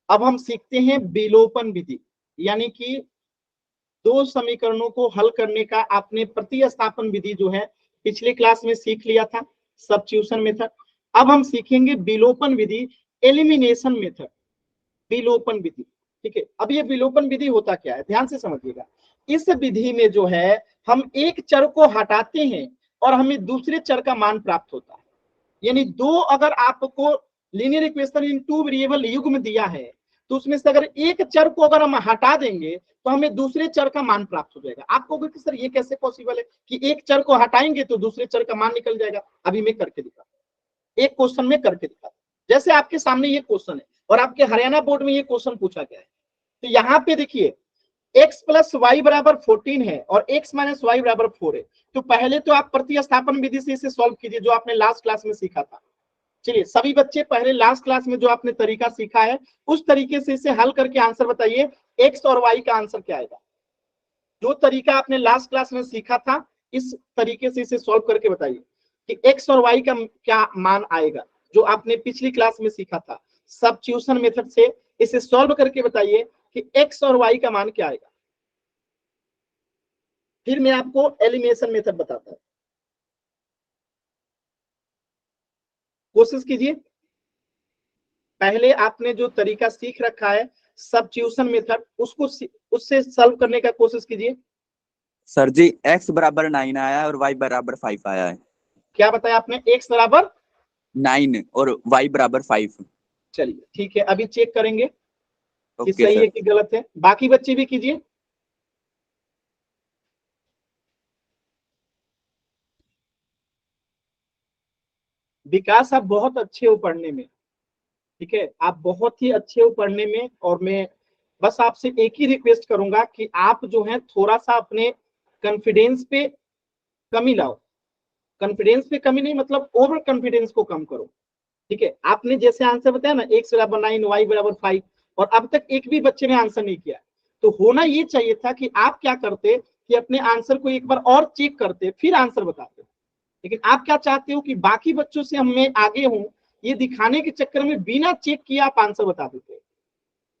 अब हम सीखते हैं विलोपन विधि, यानी कि दो समीकरणों को हल करने का आपने प्रतिस्थापन विधि जो है पिछले क्लास में सीख लिया था, सब्स्टिट्यूशन मेथड। अब हम सीखेंगे विलोपन विधि, एलिमिनेशन मेथड, विलोपन विधि। ठीक है, अब ये विलोपन विधि होता क्या है, ध्यान से समझिएगा। इस विधि में जो है हम एक चर को हटाते हैं और हमें दूसरे चर का मान प्राप्त होता है। यानी दो अगर आपको linear equation in two variable युग्म दिया है तो उसमें से अगर एक चर को अगर हम हटा देंगे तो हमें दूसरे चर का मान प्राप्त हो जाएगा। आपको कि सर ये कैसे पॉसिबल है कि एक चर को हटाएंगे तो दूसरे चर का मान निकल जाएगा? अभी मैं करके दिखाता हूं, एक क्वेश्चन में करके दिखाता हूं। जैसे आपके सामने ये क्वेश्चन है और आपके हरियाणा बोर्ड में ये क्वेश्चन पूछा गया है, तो यहाँ पे देखिए x प्लस वाई बराबर 14 है और x माइनस वाई बराबर 4 है। तो पहले तो आप प्रतिस्थापन विधि से इसे सॉल्व कीजिए जो आपने लास्ट क्लास में सीखा था। चलिए सभी बच्चे पहले लास्ट क्लास में जो आपने तरीका सीखा है उस तरीके से इसे हल करके आंसर बताइए, एक्स और वाई का आंसर क्या आएगा। जो तरीका आपने लास्ट क्लास में सीखा था इस तरीके से इसे सॉल्व करके बताइए कि एक्स और वाई का क्या मान आएगा, जो आपने पिछली क्लास में सीखा था। सब्स्टिट्यूशन मेथड से इसे सॉल्व करके बताइए कि एक्स और वाई का मान क्या आएगा। फिर मैं आपको एलिमिनेशन मेथड बताता हूं, कोशिश कीजिए। पहले आपने जो तरीका सीख रखा है सब्स्टिट्यूशन मेथड, उससे सॉल्व करने का कोशिश कीजिए। सर जी x बराबर 9 आया है और y बराबर 5 आया है। क्या बताया आपने? x बराबर 9 और y बराबर 5। चलिए ठीक है, अभी चेक करेंगे कि ओके सही है सर। कि गलत है। बाकी बच्चे भी कीजिए। विकास आप बहुत अच्छे हो पढ़ने में, ठीक है, आप बहुत ही अच्छे हो पढ़ने में, और मैं बस आपसे एक ही रिक्वेस्ट करूंगा कि आप जो है थोड़ा सा अपने कॉन्फिडेंस पे कमी लाओ। कॉन्फिडेंस पे कमी नहीं, मतलब ओवर कॉन्फिडेंस को कम करो, ठीक है। आपने जैसे आंसर बताया ना एक्स बराबर 9 वाई बराबर 5, और अब तक एक भी बच्चे ने आंसर नहीं किया, तो होना ये चाहिए था कि आप क्या करते कि अपने आंसर को एक बार और चेक करते फिर आंसर बताते। लेकिन आप क्या चाहते हो कि बाकी बच्चों से मैं आगे हूं ये दिखाने के चक्कर में बिना चेक किए आप आंसर बता देते।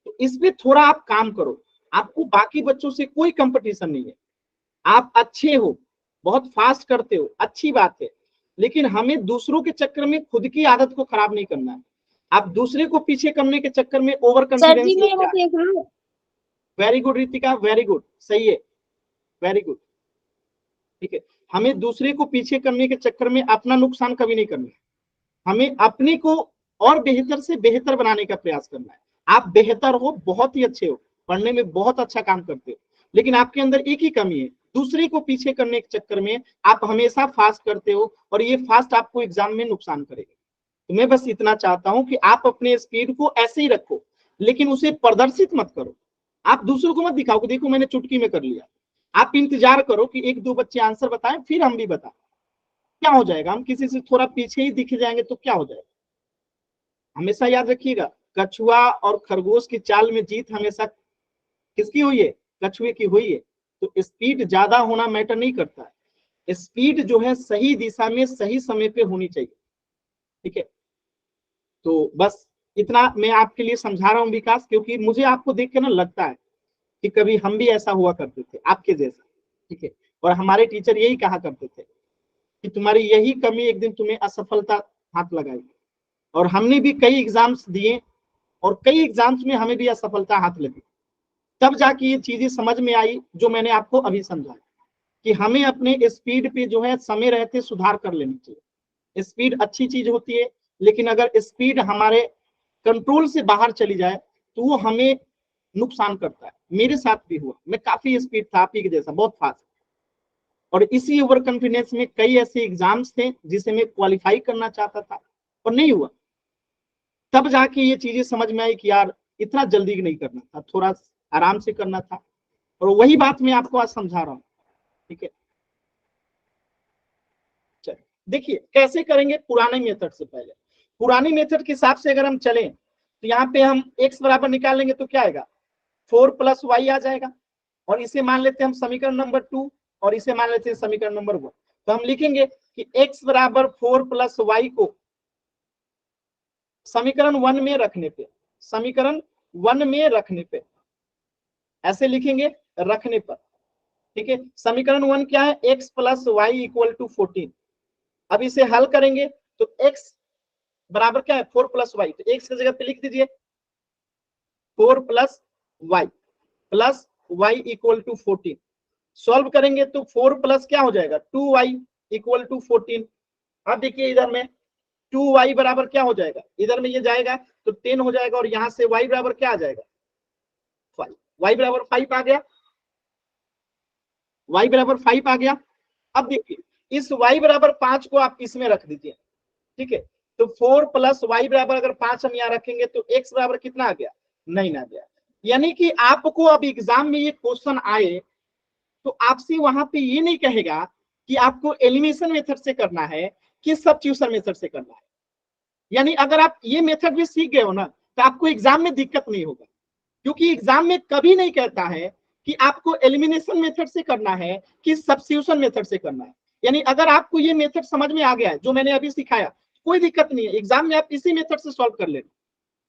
तो इसमें थोड़ा आप काम करो। आपको बाकी बच्चों से कोई कंपटीशन नहीं है, आप अच्छे हो, बहुत फास्ट करते हो, अच्छी बात है, लेकिन हमें दूसरों के चक्कर में खुद की आदत को खराब नहीं करना है। आप दूसरे को पीछे करने के चक्कर में ओवर सर जी कॉन्फिडेंस मैं लेके आए। देख रहा हूँ। Very good Ritika, very good, सही है, वेरी गुड, ठीक है। हमें दूसरे को पीछे करने के चक्कर में अपना नुकसान कभी नहीं करना है, हमें अपने को और बेहतर से बेहतर बनाने का प्रयास करना है। आप बेहतर हो, बहुत ही अच्छे हो, पढ़ने में बहुत अच्छा काम करते हो, लेकिन आपके अंदर एक ही कमी है, दूसरे को पीछे करने के चक्कर में आप हमेशा फास्ट करते हो, और ये फास्ट आपको एग्जाम में नुकसान करेगा। तो मैं बस इतना चाहता हूं कि आप अपने स्पीड को ऐसे ही रखो, लेकिन उसे प्रदर्शित मत करो। आप दूसरों को मत दिखाओ कि देखो मैंने चुटकी में कर लिया। आप इंतजार करो कि एक दो बच्चे आंसर बताएं फिर हम भी बताएं। क्या हो जाएगा, हम किसी से थोड़ा पीछे ही दिख जाएंगे तो क्या हो जाएगा। हमेशा याद रखिएगा, कछुआ और खरगोश की चाल में जीत हमेशा किसकी हुई है? कछुए की हुई है। तो स्पीड ज्यादा होना मैटर नहीं करता है, स्पीड जो है सही दिशा में सही समय पे होनी चाहिए, ठीक है। तो बस इतना मैं आपके लिए समझा रहा हूँ विकास, क्योंकि मुझे आपको देख के ना लगता है कि कभी हम भी ऐसा हुआ करते थे आपके जैसा, ठीक है। और हमारे टीचर यही कहा करते थे कि तुम्हारी यही कमी एक दिन तुम्हें असफलता हाथ लगाएगी। और हमने भी कई एग्जाम्स दिए, और कई एग्जाम्स में हमें भी असफलता हाथ लगी, तब जाके ये चीजें समझ में आई जो मैंने आपको अभी समझाया कि हमें अपने स्पीड पे जो है समय रहते सुधार कर लेनी चाहिए। स्पीड अच्छी चीज होती है, लेकिन अगर स्पीड हमारे कंट्रोल से बाहर चली जाए तो वो हमें नुकसान करता है। मेरे साथ भी हुआ, मैं काफी स्पीड था आप ही के जैसा, बहुत फास्ट, और इसी ओवर कॉन्फिडेंस में कई ऐसे एग्जाम्स थे जिसे मैं क्वालिफाई करना चाहता था और नहीं हुआ। तब जाके ये चीजें समझ में आई कि यार इतना जल्दी नहीं करना था, थोड़ा आराम से करना था, और वही बात मैं आपको आज समझा रहा हूँ, ठीक है। चलिए देखिए कैसे करेंगे पुराने मेथड से। पहले पुराने मेथड के हिसाब से अगर हम चलें तो यहाँ पे हम x बराबर निकालेंगे तो क्या आएगा, 4 + y आ जाएगा, और इसे मान लेते हैं हम समीकरण नंबर 2, और इसे मान लेते हैं समीकरण नंबर 1। तो हम लिखेंगे कि x बराबर 4 + y को समीकरण 1 में रखने पे, समीकरण 1 में रखने पे ऐसे लिखेंगे, रखने पर, ठीक है। समीकरण 1 क्या है, x + y = 14। अब इसे हल करेंगे तो x बराबर क्या है, 4 + y, तो x की जगह पे लिख दीजिए 4 + y = 14। सॉल्व करेंगे तो 4 प्लस क्या हो जाएगा, 2y = 14। अब देखिए इधर में 2y बराबर क्या हो जाएगा, इधर में ये जाएगा तो 10 हो जाएगा, और यहां से y बराबर क्या आ जाएगा, 5। y बराबर 5 आ गया, y बराबर 5 आ गया। अब देखिए इस y बराबर 5 को आप इसमें रख दीजिए, ठीक है। तो 4 + y बराबर अगर 5 हम यहाँ रखेंगे तो x बराबर कितना आ गया, 9 आ गया। यानी कि आपको अब एग्जाम में ये क्वेश्चन आए तो आपसे वहां पे ये नहीं कहेगा कि आपको एलिमिनेशन मेथड से करना है कि सब्स्टिट्यूशन मेथड से करना है। यानी अगर आप ये मेथड भी सीख गए हो ना तो आपको एग्जाम में दिक्कत नहीं होगा, क्योंकि एग्जाम में कभी नहीं कहता है कि आपको एलिमिनेशन मेथड से करना है कि सब्स्टिट्यूशन मेथड से करना है। यानी अगर आपको ये मेथड समझ में आ गया है जो मैंने अभी सिखाया, कोई दिक्कत नहीं है, एग्जाम में आप इसी मेथड से सॉल्व कर लेना।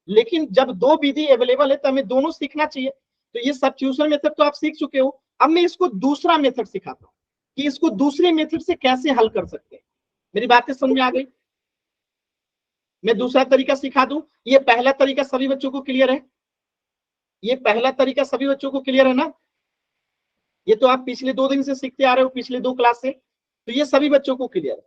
लेकिन जब दो विधि अवेलेबल है तो हमें दोनों सीखना चाहिए। तो ये सब्स्टिट्यूशन मेथड तो आप सीख चुके हो, अब मैं इसको दूसरा मेथड सिखाता हूँ कि इसको दूसरे मेथड से कैसे हल कर सकते हैं। मेरी बातें समझ में आ गई? मैं दूसरा तरीका सिखा दूं। ये पहला तरीका सभी बच्चों को क्लियर है? ये पहला तरीका सभी बच्चों को क्लियर है ना? ये तो आप पिछले 2 दिन से सीखते आ रहे हो, पिछले 2 क्लास से, तो ये सभी बच्चों को क्लियर है।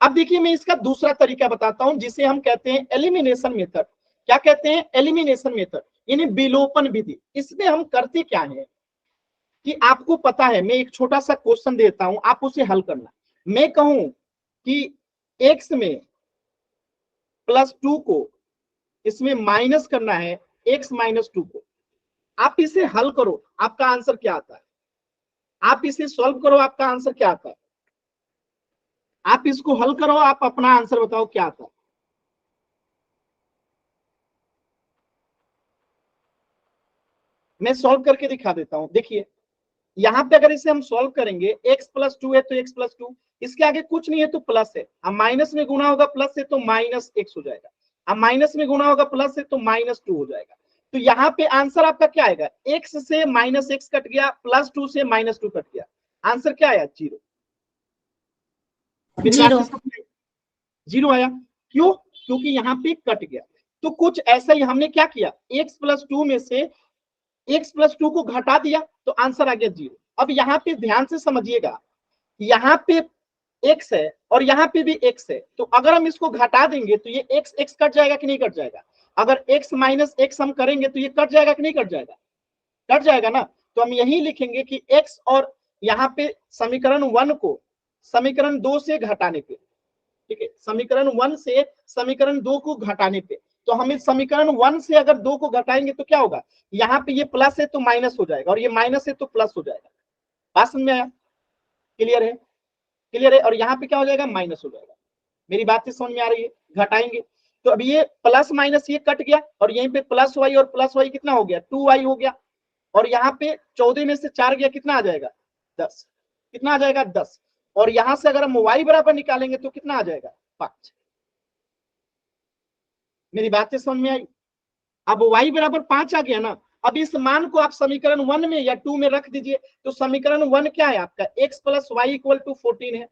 अब देखिए मैं इसका दूसरा तरीका बताता हूं जिसे हम कहते हैं एलिमिनेशन मेथड। क्या कहते हैं? एलिमिनेशन मेथड, यानी विलोपन विधि। इसमें हम करते क्या है कि आपको पता है, मैं एक छोटा सा क्वेश्चन देता हूं, आप उसे हल करना। मैं कहूं कि x में +2 को इसमें माइनस करना है, x -2 को, आप इसे हल करो, आपका आंसर क्या आता है? आप इसे सॉल्व करो, आपका आंसर क्या आता है? आप इसको हल करो, आप अपना आंसर बताओ क्या आता है? मैं सॉल्व करके दिखा देता हूं। देखिए यहां पे अगर इसे हम सॉल्व करेंगे, x +2 है तो x +2, इसके आगे कुछ नहीं है तो प्लस है, अब माइनस में गुना होगा प्लस से तो -x हो जाएगा, अब माइनस में गुना होगा प्लस से तो -2 हो जाएगा। तो यहाँ पे आंसर आपका क्या आएगा? x से -x कट गया, +2 से -2 कट गया, आंसर क्या आया? 0। मेरी बात समझ में? 0 आया। क्यों? क्योंकि यहाँ पे कट गया। तो कुछ ऐसा ही हमने क्या किया, x +2 में से x +2 को घटा दिया तो आंसर आ गया 0। अब यहाँ पे ध्यान से समझिएगा, यहाँ पे x है और यहाँ पे भी x है, तो अगर हम इसको घटा देंगे तो ये x कट जाएगा कि नहीं कट जाएगा? अगर x - x हम करेंगे तो ये कट जाएगा कि नहीं कट जाएगा? कट जाएगा ना। तो हम यही लिखेंगे कि x और यहाँ पे समीकरण 1 को समीकरण 2 से घटाने पे, ठीक है, समीकरण 1 से समीकरण 2 को घटाने पे, तो हम इस समीकरण 1 से अगर 2 को घटाएंगे तो क्या होगा? यहाँ पे ये प्लस है तो माइनस हो जाएगा और ये माइनस है तो प्लस हो जाएगा। बात समझ में आया? क्लियर है? क्लियर है? और यहाँ पे क्या हो जाएगा? माइनस हो जाएगा। मेरी बात से समझ में आ रही है? घटाएंगे तो अब ये प्लस माइनस ये कट गया और यहीं पे +y और +y कितना हो गया? 2y हो गया। और यहाँ पे 14 में से 4 गया, कितना आ जाएगा? 10। कितना आ जाएगा? 10। और यहां से अगर हम y बराबर निकालेंगे तो कितना आ जाएगा? 5। मेरी बातें समझ में आई? अब y बराबर 5 आ गया ना। अब इस मान को आप समीकरण 1 में या 2 में रख दीजिए, तो समीकरण 1 क्या है आपका? x + y = 14 है।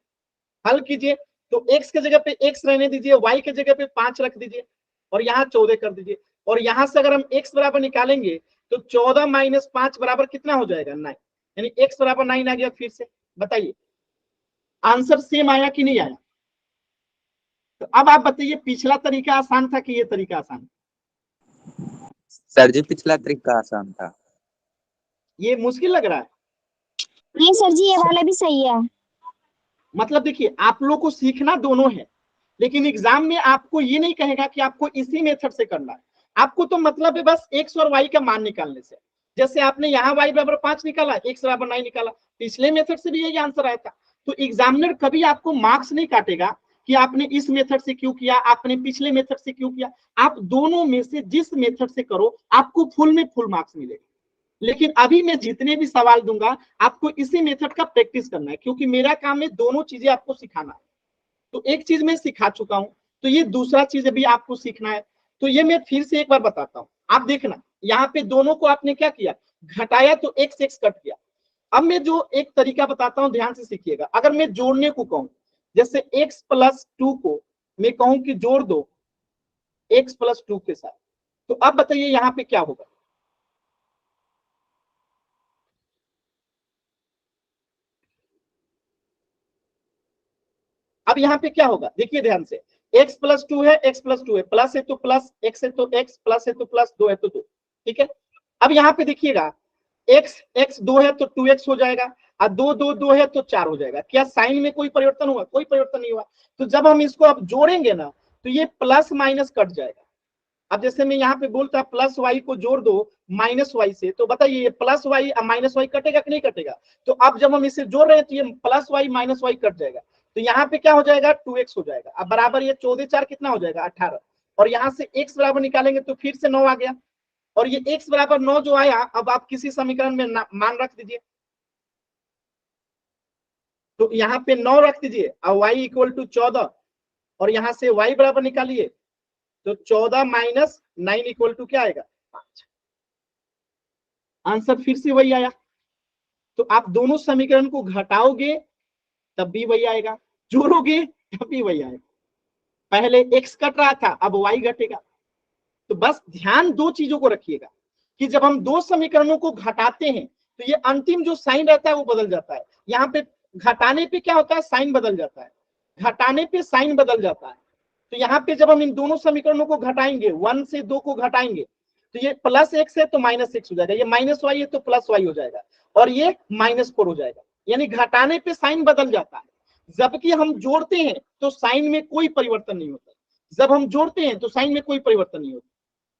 हल कीजिए तो x के जगह पे x रहने दीजिए, y के जगह पे 5 रख दीजिए और यहाँ 14 कर दीजिए। और यहां से अगर हम x बराबर निकालेंगे तो 14 - 5 बराबर कितना हो जाएगा? 9। यानी x बराबर 9 आ गया। फिर से बताइए आंसर सेम आया कि नहीं आया? तो अब आप बताइए पिछला तरीका आसान था कि ये तरीका आसान? सर जी पिछला तरीका आसान था। ये मुश्किल लग रहा है? नहीं सर जी, ये वाला भी सही है। मतलब देखिए आप लोग को सीखना दोनों है, लेकिन एग्जाम में आपको ये नहीं कहेगा कि आपको इसी मेथड से करना है। आपको तो मतलब है बस x और y का मान निकालने से। जैसे आपने यहाँ y बराबर 5 निकाला, x बराबर 9 निकाला, पिछले मेथड से भी यही आंसर आया था। तो एग्जामिनर कभी आपको मार्क्स नहीं काटेगा कि आपने इस मेथड से क्यों किया, आपने पिछले मेथड से क्यों किया। आप दोनों में से जिस मेथड से करो आपको फुल में फुल मार्क्स मिलेगा। लेकिन अभी मैं जितने भी सवाल दूंगा आपको इसी मेथड का प्रैक्टिस करना है, क्योंकि मेरा काम है दोनों चीजें आपको सिखाना है। तो एक चीज मैं सिखा चुका हूं, तो ये दूसरा चीज भी आपको सीखना है। तो ये मैं फिर से एक बार बताता हूं, आप देखना यहाँ पे दोनों को आपने क्या किया? घटाया तो x कट गया। अब मैं जो एक तरीका बताता हूं ध्यान से सीखिएगा। अगर मैं जोड़ने को कहूं, जैसे x +2 को मैं कहूं कि जोड़ दो x +2 के साथ, तो अब बताइए यहाँ पे क्या होगा? अब यहाँ पे क्या होगा? देखिए ध्यान से, x +2 है, x +2 है, प्लस है तो प्लस, x है तो x, प्लस है तो प्लस, 2 है तो 2। ठीक है। अब यहाँ पे देखिएगा x 2 है तो 2x हो जाएगा, और 2 है तो 4 हो जाएगा। क्या साइन में कोई परिवर्तन हुआ? कोई परिवर्तन नहीं हुआ। तो जब हम इसको अब जोड़ेंगे ना तो ये प्लस माइनस कट जाएगा। अब जैसे मैं यहाँ पे बोलता +y को जोड़ दो -y से, तो बताइए ये +y -y कटेगा कि नहीं कटेगा? तो अब जब हम इसे जोड़ रहे हैं तो ये +y -y कट जाएगा। तो यहाँ पे क्या हो जाएगा? 2x हो जाएगा। अब बराबर ये 14 4 कितना हो जाएगा? 18। और यहाँ से x बराबर निकालेंगे तो फिर से 9 आ गया, और ये x बराबर 9 जो आया, अब आप किसी समीकरण में मान रख दीजिए, तो यहाँ पे 9 रख दीजिए और y इक्वल टू 14, और यहाँ से y बराबर निकालिए तो 14 माइनस 9 इक्वल टू क्या आएगा 5। आंसर फिर से वही आया। तो आप दोनों समीकरण को घटाओगे तब भी वही आएगा, जोड़ोगे तब भी वही आएगा। पहले x कट रहा था, अब y घटेगा। तो बस ध्यान दो चीजों को रखिएगा कि जब हम दो समीकरणों को घटाते हैं तो ये अंतिम जो साइन रहता है वो बदल जाता है। यहाँ पे घटाने पे क्या होता है, साइन बदल जाता है, घटाने पे साइन बदल जाता है। तो यहाँ पे जब हम इन दोनों समीकरणों को घटाएंगे, 1 से 2 को घटाएंगे, तो ये प्लस x है तो माइनस x हो जाएगा, ये माइनस y है तो प्लस y हो जाएगा, और ये -4 हो जाएगा। यानी घटाने पे साइन बदल जाता है, जबकि हम जोड़ते हैं तो साइन में कोई परिवर्तन नहीं होता। जब हम जोड़ते हैं तो साइन में कोई परिवर्तन नहीं होता।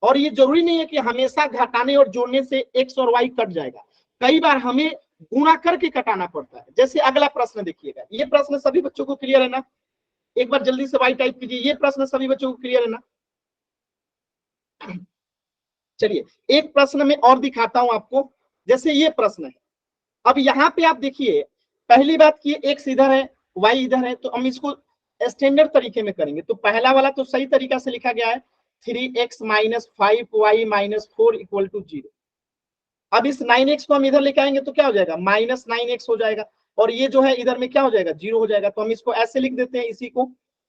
और ये जरूरी नहीं है कि हमेशा घटाने और जोड़ने से x और y कट जाएगा, कई बार हमें गुणा करके कटाना पड़ता है। जैसे अगला प्रश्न देखिएगा, ये प्रश्न सभी बच्चों को क्लियर है ना? एक बार जल्दी से वाई टाइप कीजिए, ये प्रश्न सभी बच्चों को क्लियर है ना? चलिए एक प्रश्न में और दिखाता हूं आपको। जैसे ये प्रश्न है, अब यहाँ पे आप देखिए, पहली बात की x इधर है y इधर है, तो हम इसको स्टैंडर्ड तरीके में करेंगे। तो पहला वाला तो सही तरीका से लिखा गया है, 3x minus 5y minus 4 equal to 0। अब इस 9x को हम इधर लेके आएंगे तो क्या हो जाएगा, माइनस 9x हो जाएगा, और ये जो है इधर में क्या हो जाएगा, 0 हो जाएगा। तो हम इसको ऐसे लिख देते हैं, इसी को,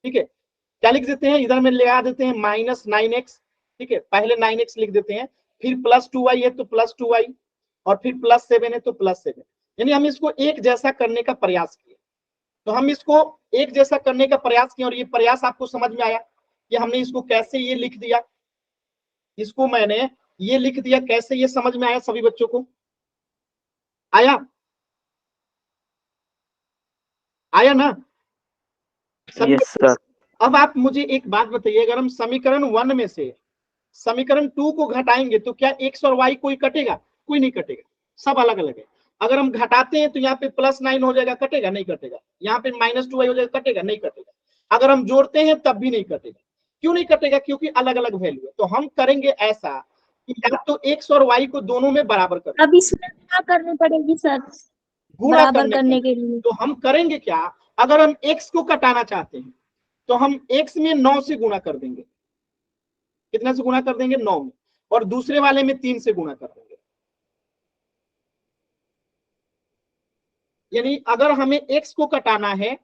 ठीक है, क्या लिख देते हैं, इधर में लगा देते हैं माइनस 9x, ठीक है, पहले 9x लिख देते हैं, फिर प्लस 2y है तो प्लस 2y, और फिर प्लस 7 है तो प्लस 7। यानी हम इसको एक जैसा करने का प्रयास किए। तो हम इसको एक जैसा करने का प्रयास किए, और ये प्रयास आपको समझ में आया कि हमने इसको कैसे ये लिख दिया, इसको मैंने ये लिख दिया, कैसे ये समझ में आया सभी बच्चों को? आया? आया ना सभी? Yes sir. अब आप मुझे एक बात बताइए, अगर हम समीकरण 1 में से समीकरण 2 को घटाएंगे तो क्या x और y कोई कटेगा? कोई नहीं कटेगा, सब अलग अलग है। अगर हम घटाते हैं तो यहाँ पे प्लस 9 हो जाएगा, कटेगा? नहीं कटेगा। यहाँ पे माइनस 2y हो जाएगा, कटेगा? नहीं कटेगा। अगर हम जोड़ते हैं तब भी नहीं कटेगा। क्यों नहीं कटेगा? क्योंकि अलग अलग वैल्यू है। तो हम करेंगे ऐसा कि या तो x और y को दोनों में बराबर कर, अब इसमें क्या करनी पड़ेगी सर गुणा बराबर करने के लिए? तो हम करेंगे क्या, अगर हम x को कटाना चाहते हैं तो हम x में 9 से गुणा कर देंगे। कितना से गुणा कर देंगे? 9 में। और दूसरे वाले में 3 से गुणा कर देंगे। यानी अगर हमें x को कटाना है,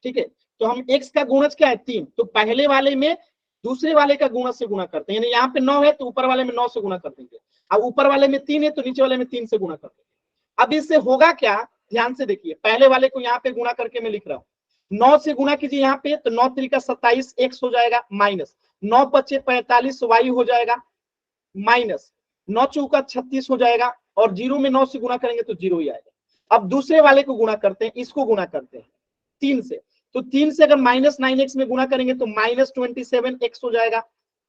ठीक है, तो हम x का गुणज क्या है? 3। तो पहले वाले में दूसरे वाले का गुणज से गुणा करते हैं। यानी यहाँ पे 9 है तो ऊपर वाले में 9 से गुणा कर देंगे। अब ऊपर वाले में 3 है तो नीचे वाले में 3 से गुणा कर देंगे। अब इससे होगा क्या, ध्यान से देखिए, पहले वाले को यहाँ पे गुणा करके मैं लिख रहा हूँ, 9 से गुणा कीजिए यहाँ पे, तो 9 3 का 27 x हो जाएगा, माइनस 9 5 45 y हो जाएगा, माइनस 9 चौका 36 हो जाएगा, और 0 में 9 से गुणा करेंगे तो 0 ही आएगा। अब दूसरे वाले को गुणा करते हैं, इसको गुणा करते हैं 3 से, तो 3 से अगर माइनस 9x में गुणा करेंगे तो माइनस 27x हो जाएगा,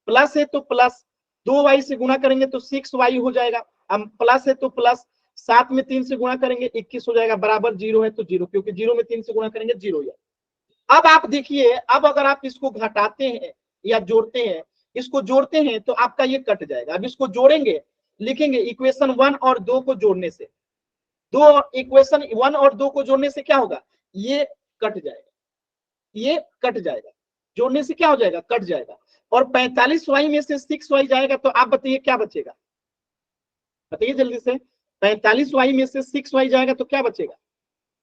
प्लस है तो प्लस 2y से गुणा करेंगे तो 6y हो जाएगा, अब प्लस है तो प्लस 7 में 3 से गुणा करेंगे 21 हो जाएगा, बराबर 0 है तो 0, क्योंकि 0 में 3 से गुणा करेंगे 0 ही है। अब आप देखिए, अब अगर आप इसको घटाते हैं या जोड़ते हैं, इसको जोड़ते हैं तो आपका ये कट जाएगा। अब इसको जोड़ेंगे, लिखेंगे इक्वेशन 1 और 2 को जोड़ने से, दो इक्वेशन 1 और 2 को जोड़ने से क्या होगा, ये कट जाएगा, ये कट जाएगा, जोड़ने से क्या हो जाएगा, कट जाएगा। और 45y में से 6y जाएगा तो आप बताइए क्या बचेगा, बताइए जल्दी से। 45y में से 6y जाएगा तो क्या बचेगा,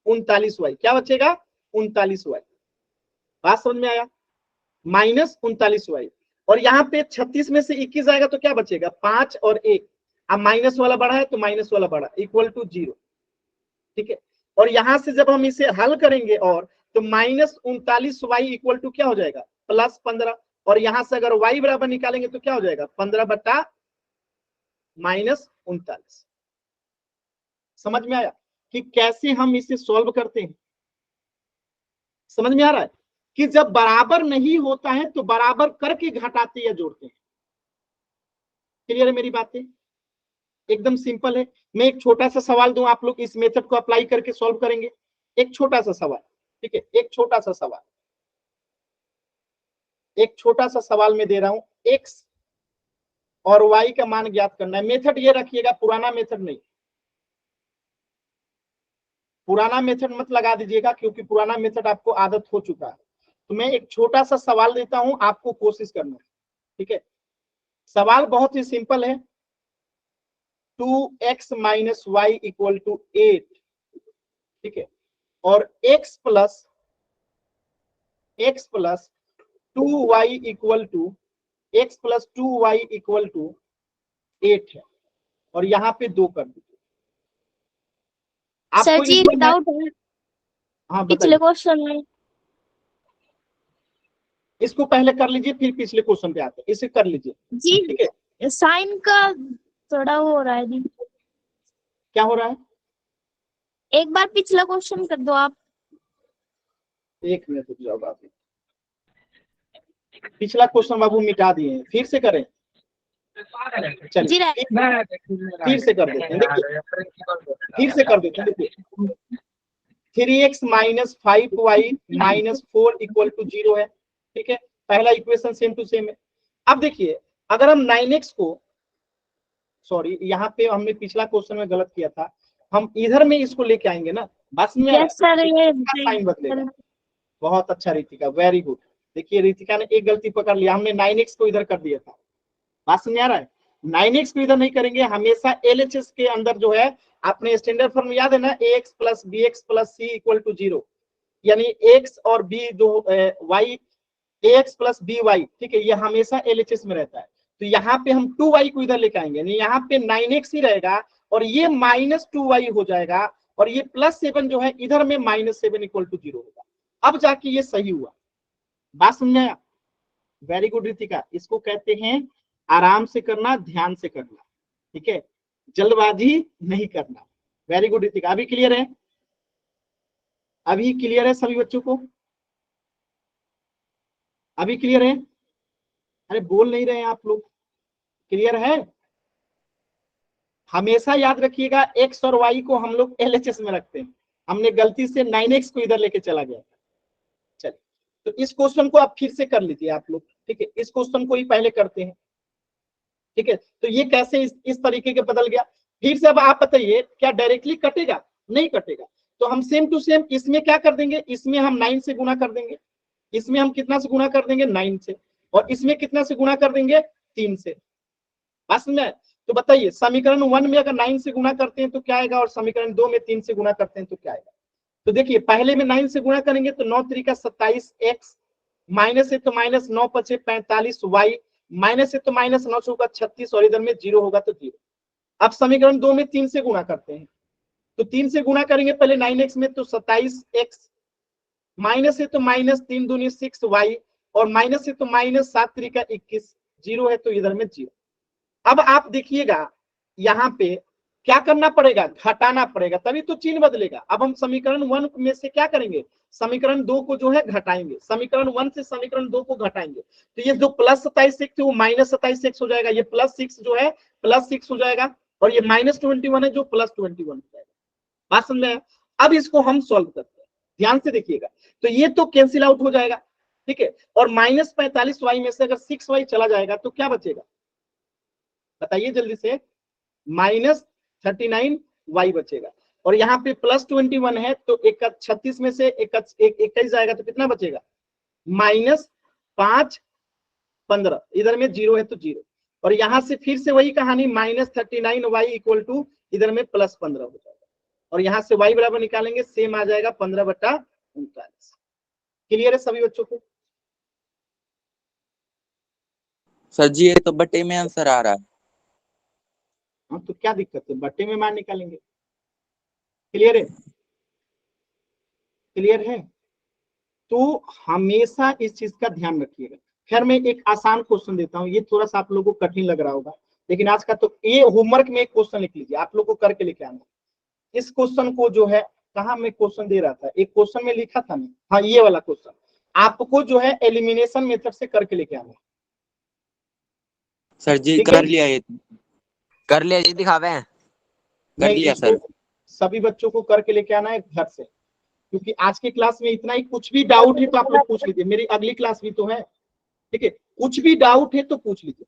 39y। क्या बचेगा, 39y। बात समझ में आया? Minus 39y। और यहाँ पे 36 में से 21 आएगा तो क्या बचेगा, 5 और 1। अब माइनस वाला बढ़ा है तो माइनस वाला बढ़ा, इक्वल टू 0, ठीक है। और यहां से जब हम इसे हल करेंगे और, तो माइनस 39y इक्वल टू क्या हो जाएगा, प्लस 15। और यहां से अगर y बराबर निकालेंगे तो क्या हो जाएगा, 15 बटा माइनस 39। समझ में आया कि कैसे हम इसे सॉल्व करते हैं? समझ में आ रहा है कि जब बराबर नहीं होता है तो बराबर करके घटाते या जोड़ते हैं। क्लियर है मेरी बातें? एकदम सिंपल है। मैं एक छोटा सा सवाल दूं, आप लोग इस मेथड को अप्लाई करके सॉल्व करेंगे। एक छोटा सा सवाल, ठीक है, एक छोटा सा सवाल। एक छोटा सा सवाल में दे रहा हूं, x और y का मान ज्ञात करना है। मेथड ये रखिएगा, पुराना मेथड नहीं, पुराना मेथड मत लगा दीजिएगा क्योंकि पुराना मेथड आपको आदत हो चुका है। तो मैं एक छोटा सा सवाल देता हूं, आपको कोशिश करना है, ठीक है। सवाल बहुत ही सिंपल है, 2x minus Y equal to 8, ठीक है, और x plus 2y equal to x plus 2y equal to 8 है, और यहाँ पे 2 कर दीजिए। सर आपको जी इसमें डाउट है हाँ पिछले बताइए, क्वेश्चन में। इसको पहले कर लीजिए फिर पिछले क्वेश्चन पे आते हैं, इसे कर लीजिए, ठीक है। जी साइन का थोड़ा वो हो रहा है जी, क्या हो रहा है? एक बार पिछला क्वेश्चन कर दो आप। एक मिनट रुक जाओ बाबू, पिछला क्वेश्चन बाबू मिटा दिए हैं, फिर से करें, जी चलिए फिर से कर देते हैं, देखिए फिर से कर देते हैं, देखिए 3x minus 5y minus 4 equal to 0 है, ठीक है, पहला इक्वेशन सेम टू सेम है। अब देखिए अगर हम 9x को, सॉरी यहाँ पे हमने पिछला क्वेश्चन में गलत किया था, हम इधर में इसको लेके आएंगे ना, बस में यस सर ये साइन बदलेगा। बहुत अच्छा रितिका, वेरी गुड। देखिए रितिका ने एक गलती पकड़ लिया, हमने 9x को इधर कर दिया था, बात समझ आ रहा है। 9x को इधर नहीं करेंगे, हमेशा LHS के अंदर जो है अपने स्टैंडर्ड फॉर्म याद है ना, ax plus bx plus c equal to 0, यानी x और b दो y, ax प्लस by, ठीक है, ये हमेशा LHS में रहता है। तो यहाँ पे हम 2y को इधर लेके आएंगे, यानी यहाँ पे 9x ही रहेगा और ये माइनस 2y हो जाएगा, और ये प्लस 7 जो है इधर में माइनस 7 इक्वल टू 0 होगा। अब जाके ये सही हुआ, बात समझ आया? वेरी गुड रितिका, इसको कहते हैं आराम से करना, ध्यान से करना, ठीक है, जल्दबाजी नहीं करना। वेरी गुड रितिका, अभी क्लियर है? अभी क्लियर है सभी बच्चों को? अभी क्लियर है? अरे बोल नहीं रहे हैं आप लोग, क्लियर है? हमेशा याद रखिएगा x और y को हम लोग LHS में रखते हैं, हमने गलती से 9x को इधर लेके चला गया। चलिए तो इस क्वेश्चन को आप फिर से कर लीजिए आप लोग, ठीक है, इस क्वेश्चन को ही पहले करते हैं, ठीक है। तो ये कैसे इस तरीके के बदल गया, फिर से अब आप बताइए क्या डायरेक्टली कटेगा? नहीं कटेगा। तो हम सेम टू सेम इसमें क्या कर देंगे, इसमें हम 9 से गुना कर देंगे, इसमें हम कितना से गुना कर देंगे? 9 से, और इसमें कितना से गुना कर देंगे? 3 से, बस में। तो बताइए समीकरण 1 में अगर 9 से गुना करते हैं तो क्या आएगा, और समीकरण 2 में 3 से गुना करते हैं तो क्या आएगा? तो देखिए पहले में 9 से गुणा करेंगे तो 9 3 का 27x, माइनस है तो माइनस 9 5 45y, माइनस है तो माइनस 9 6 का 36, और इधर में 0 होगा तो 0। अब समीकरण 2 में 3 से गुणा करते हैं, तो 3 से गुणा करेंगे पहले 9x में तो 27x, माइनस है तो माइनस 3 दूनी 6y, और माइनस है तो माइनस 7 3 का 21, 0 है तो इधर में 0। अब आप देखिएगा यहाँ पे क्या करना पड़ेगा, घटाना पड़ेगा, तभी तो चिन्ह बदलेगा। अब हम समीकरण 1 में से क्या करेंगे, समीकरण 2 को जो है घटाएंगे, समीकरण 1 से समीकरण 2 को घटाएंगे, तो ये जो प्लस 27x थे वो माइनस 27x हो जाएगा, ये प्लस 6 जो है प्लस 6 हो जाएगा, और ये माइनस 21 है जो प्लस 21 हो जाएगा। बात समझ में? अब इसको हम सॉल्व करते हैं, ध्यान से देखिएगा, तो ये तो कैंसिल आउट हो जाएगा, ठीक है, और माइनस 45y में से अगर 6y चला जाएगा तो क्या बचेगा, बताइए जल्दी से, माइनस 39y बचेगा, और यहाँ पे प्लस 21 है तो 36 में से 21 जाएगा तो कितना बचेगा, माइनस 5 15, इधर में 0 है तो 0, और यहाँ से फिर से वही कहानी, माइनस 39y इक्वल टू इधर में प्लस 15 हो जाएगा, और यहाँ से y बराबर निकालेंगे, सेम आ जाएगा 15/39। क्लियर है सभी बच्चों को? सर जी ये तो बटे में आंसर आ रहा है। हाँ तो क्या दिक्कत है, बट्टे में मान निकालेंगे। क्लियर है? क्लियर है? तो हमेशा इस चीज का ध्यान रखिएगा। खैर मैं एक आसान क्वेश्चन देता हूँ, ये थोड़ा सा आप लोगों को कठिन लग रहा होगा, लेकिन आज का तो ये होमवर्क में एक क्वेश्चन लिख लीजिए, आप लोग को करके लेके आना। इस क्वेश्चन को जो है, कहाँ मैं क्वेश्चन दे रहा था, एक क्वेश्चन में लिखा था ना, हाँ ये वाला क्वेश्चन आपको जो है एलिमिनेशन मेथड से करके लेके आना। सर जी ठीक कर है? लिया, ये कर लिया जी, दिखावे हैं, कर नहीं, लिया इसको सर। सभी बच्चों को करके लेके आना है घर से, क्योंकि आज की क्लास में इतना ही, कुछ भी डाउट है तो आप लोग पूछ लीजिए, मेरी अगली क्लास भी तो है, ठीक है, कुछ भी डाउट है तो पूछ लीजिए।